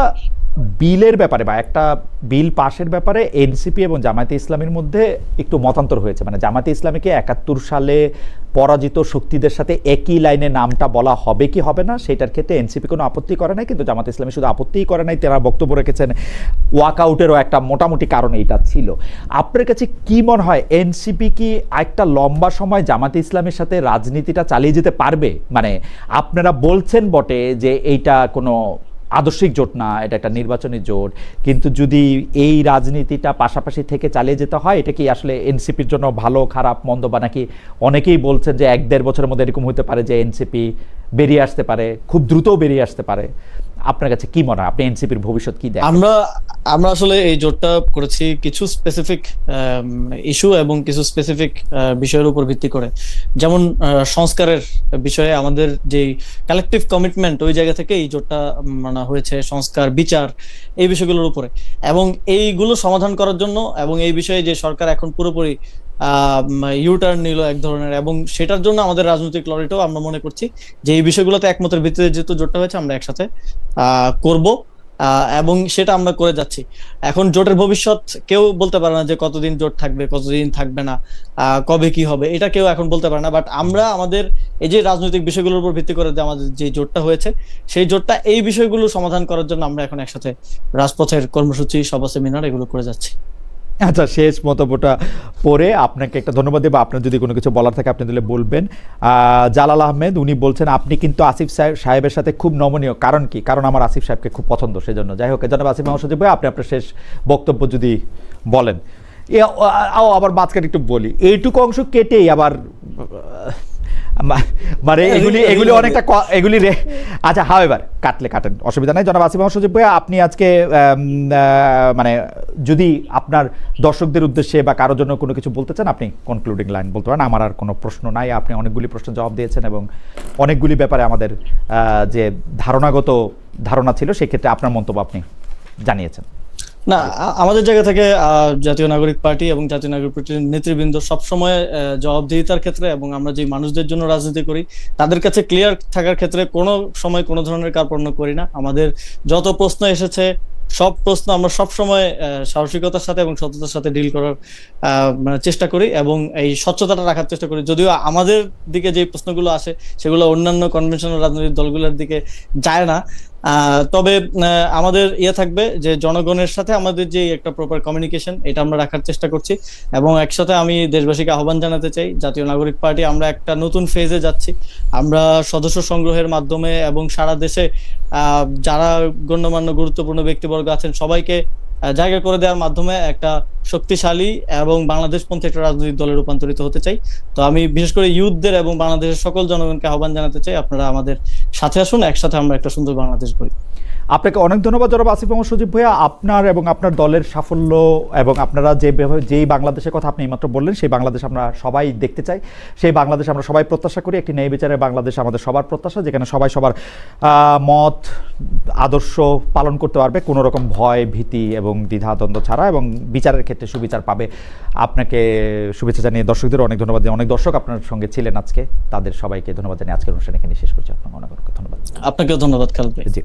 বিলের ব্যাপারে বা একটা বিল পাশের ব্যাপারে এনসিপি এবং জামায়াতে ইসলামীর মধ্যে একটু মতান্তর হয়েছে। মানে জামায়াতে ইসলামীকে ৭১ সালে পরাজিত শক্তিদের সাথে একই লাইনে নামটা বলা হবে কি হবে না, সেটার ক্ষেত্রে এনসিপি কোনো আপত্তি করে নাই, কিন্তু জামায়াতে ইসলামী শুধু আপত্তিই করে নাই, তারা বক্তব্য রেখেছেন ওয়াকআউটেরও একটা মোটামুটি কারণ এইটা ছিল। আপনার কাছে কি মনে হয়, এনসিপি কি একটা লম্বা সময় জামায়াতে ইসলামের সাথে রাজনীতিটা চালিয়ে যেতে পারবে? মানে আপনারা বলছেন বটে যে এইটা কোনো আদর্শিক জোট না, এটা একটা নির্বাচনী জোট, কিন্তু যদি এই রাজনীতিটা পাশাপাশি থেকে চালিয়ে যেতে হয়, এটা কি আসলে এনসিপির জন্য ভালো, খারাপ, মন্দ, বা নাকি অনেকেই বলছেন যে ১-১.৫ বছরের মধ্যে এরকম হতে পারে যে এনসিপি বেরিয়ে আসতে পারে, খুব দ্রুতও বেরিয়ে আসতে পারে? আপনার কাছে কি মনে হয়, আপনি এনসিপির ভবিষ্যৎ কি দেখেন? আমরা আসলে এই জোটটা করেছি কিছু স্পেসিফিক ইস্যু এবং কিছু স্পেসিফিক বিষয়ের উপর ভিত্তি করে, যেমন সংস্কারের বিষয়ে আমাদের যে কালেকটিভ কমিটমেন্ট, ওই জায়গা থেকে এই জোটটা মানা হয়েছে, সংস্কার, বিচার, এই বিষয়গুলোর উপরে, এবং এইগুলো সমাধান করার জন্য, এবং এই বিষয়ে যে সরকার এখন পুরোপুরি ইউটার্ন নিল এক ধরনের, এবং সেটার জন্য আমাদের রাজনৈতিক লড়াইটাও আমরা মনে করছি যে এই বিষয়গুলোতে একমতের ভিত্তিতে যেহেতু জোটটা হয়েছে, আমরা একসাথে করব, এবং সেটা আমরা করে যাচ্ছি। এখন জোটের ভবিষ্যৎ কেউ বলতে পারে না যে কতদিন জোট থাকবে, কতদিন থাকবে না, কবে কি হবে, এটা কেউ এখন বলতে পারে না। বাট আমরা আমাদের এই যে রাজনৈতিক বিষয়গুলোর উপর ভিত্তি করে যে আমাদের যে জোটটা হয়েছে, সেই জোটটা এই বিষয়গুলো সমাধান করার জন্য আমরা এখন একসাথে রাজপথের কর্মসূচি, সভা, সেমিনার এগুলো করে যাচ্ছি। আচ্ছা, শেষ মন্তব্যটা পরে আপনাকে একটা ধন্যবাদ দেবো। আপনার যদি কোনো কিছু বলার থাকে আপনি দিলে বলবেন। জালাল আহমেদ, উনি বলছেন আপনি কিন্তু আসিফ সাহেবের সাথে খুব নমনীয়, কারণ কি? কারণ আমার আসিফ সাহেবকে খুব পছন্দ, সেজন্য। যাই হোক, জনাব আসিফ মাহমুদ সজীব ভাই, আপনি আপনার শেষ বক্তব্য যদি বলেন। আবার মাঝখানে একটু বলি, এইটুকু অংশ কেটেই আবার মানে এগুলি অনেকটা এগুলি আচ্ছা, হাওয়েভার কাটেন, অসুবিধা নাই। জনাব আসিফ মাহমুদ সজীব ভাই, আপনি আজকে মানে যদি আপনার দর্শকদের উদ্দেশ্যে বা কারোর জন্য কোনো কিছু বলতে চান, আপনি কনক্লুডিং লাইন বলতে পারেন। আমার আর কোনো প্রশ্ন নাই, আপনি অনেকগুলি প্রশ্ন জবাব দিয়েছেন এবং অনেকগুলি ব্যাপারে আমাদের যে ধারণা ছিল সেক্ষেত্রে আপনার মন্তব্য আপনি জানিয়েছেন। না, আমাদের জায়গা থেকে জাতীয় নাগরিক পার্টি এবং জাতীয় নাগরিক পার্টির নেতৃবৃন্দ সবসময় জবাবদিহিতার ক্ষেত্রে, এবং আমরা যে মানুষদের জন্য রাজনীতি করি তাদের কাছে ক্লিয়ার থাকার ক্ষেত্রে কোনো সময় কোনো ধরনের কার্পণ্য করি না। আমাদের যত প্রশ্ন এসেছে সব প্রশ্ন আমরা সবসময় সাহসিকতার সাথে এবং সততার সাথে ডিল করার চেষ্টা করি, এবং এই স্বচ্ছতাটা রাখার চেষ্টা করি। যদিও আমাদের দিকে যে প্রশ্নগুলো আসে সেগুলো অন্যান্য কনভেনশনাল রাজনৈতিক দলগুলোর দিকে যায় না, তবে আমাদের থাকবে যে জনগণের সাথে আমাদের যে একটা প্রপার কমিউনিকেশন, এটা আমরা রাখার চেষ্টা করছি। এবং একসাথে আমি দেশবাসীকে আহ্বান জানাতে চাই, জাতীয় নাগরিক পার্টি আমরা একটা নতুন ফেজে যাচ্ছি। আমরা সদস্য সংগ্রহের মাধ্যমে এবং সারা দেশে যারা গণ্যমান্য গুরুত্বপূর্ণ ব্যক্তিবর্গ আছেন সবাইকে জায়গা করে দেওয়ার মাধ্যমে একটা শক্তিশালী এবং বাংলাদেশপন্থী একটা রাজনৈতিক দলে রূপান্তরিত হতে চাই। তো আমি বিশেষ করে ইউথদের এবং বাংলাদেশের সকল জনগণকে আহ্বান জানাতে চাই, আপনারা আমাদের সাথে আসুন, একসাথে আমরা একটা সুন্দর বাংলাদেশ গড়ি। আপনাকে অনেক ধন্যবাদ জনাব আসিফ মোহাম্মদ সজীব ভাইয়া। আপনার এবং আপনার দলের সাফল্য এবং আপনারা যেই বাংলাদেশের কথা আপনি এইমাত্র বললেন, সেই বাংলাদেশ আমরা সবাই দেখতে চাই, সেই বাংলাদেশ আমরা সবাই প্রত্যাশা করি। একটি ন্যায় বিচারের বাংলাদেশ আমাদের সবার প্রত্যাশা, যেখানে সবাই সবার মত আদর্শ পালন করতে পারবে কোনো রকম ভয় ভীতি এবং দ্বিধাদ্বন্দ্ব ছাড়া, এবং বিচারের ক্ষেত্রে সুবিচার পাবে। আপনাকে শুভেচ্ছা জানিয়ে দর্শকদের অনেক ধন্যবাদ। অনেক দর্শক আপনার সঙ্গে ছিলেন আজকে, তাদের সবাইকে ধন্যবাদ জানিয়ে আজকের অনুষ্ঠান এখানে শেষ করছি। আপনাকে অনেক অনেক ধন্যবাদ। আপনাকেও ধন্যবাদ খালেদ ভাই। জি।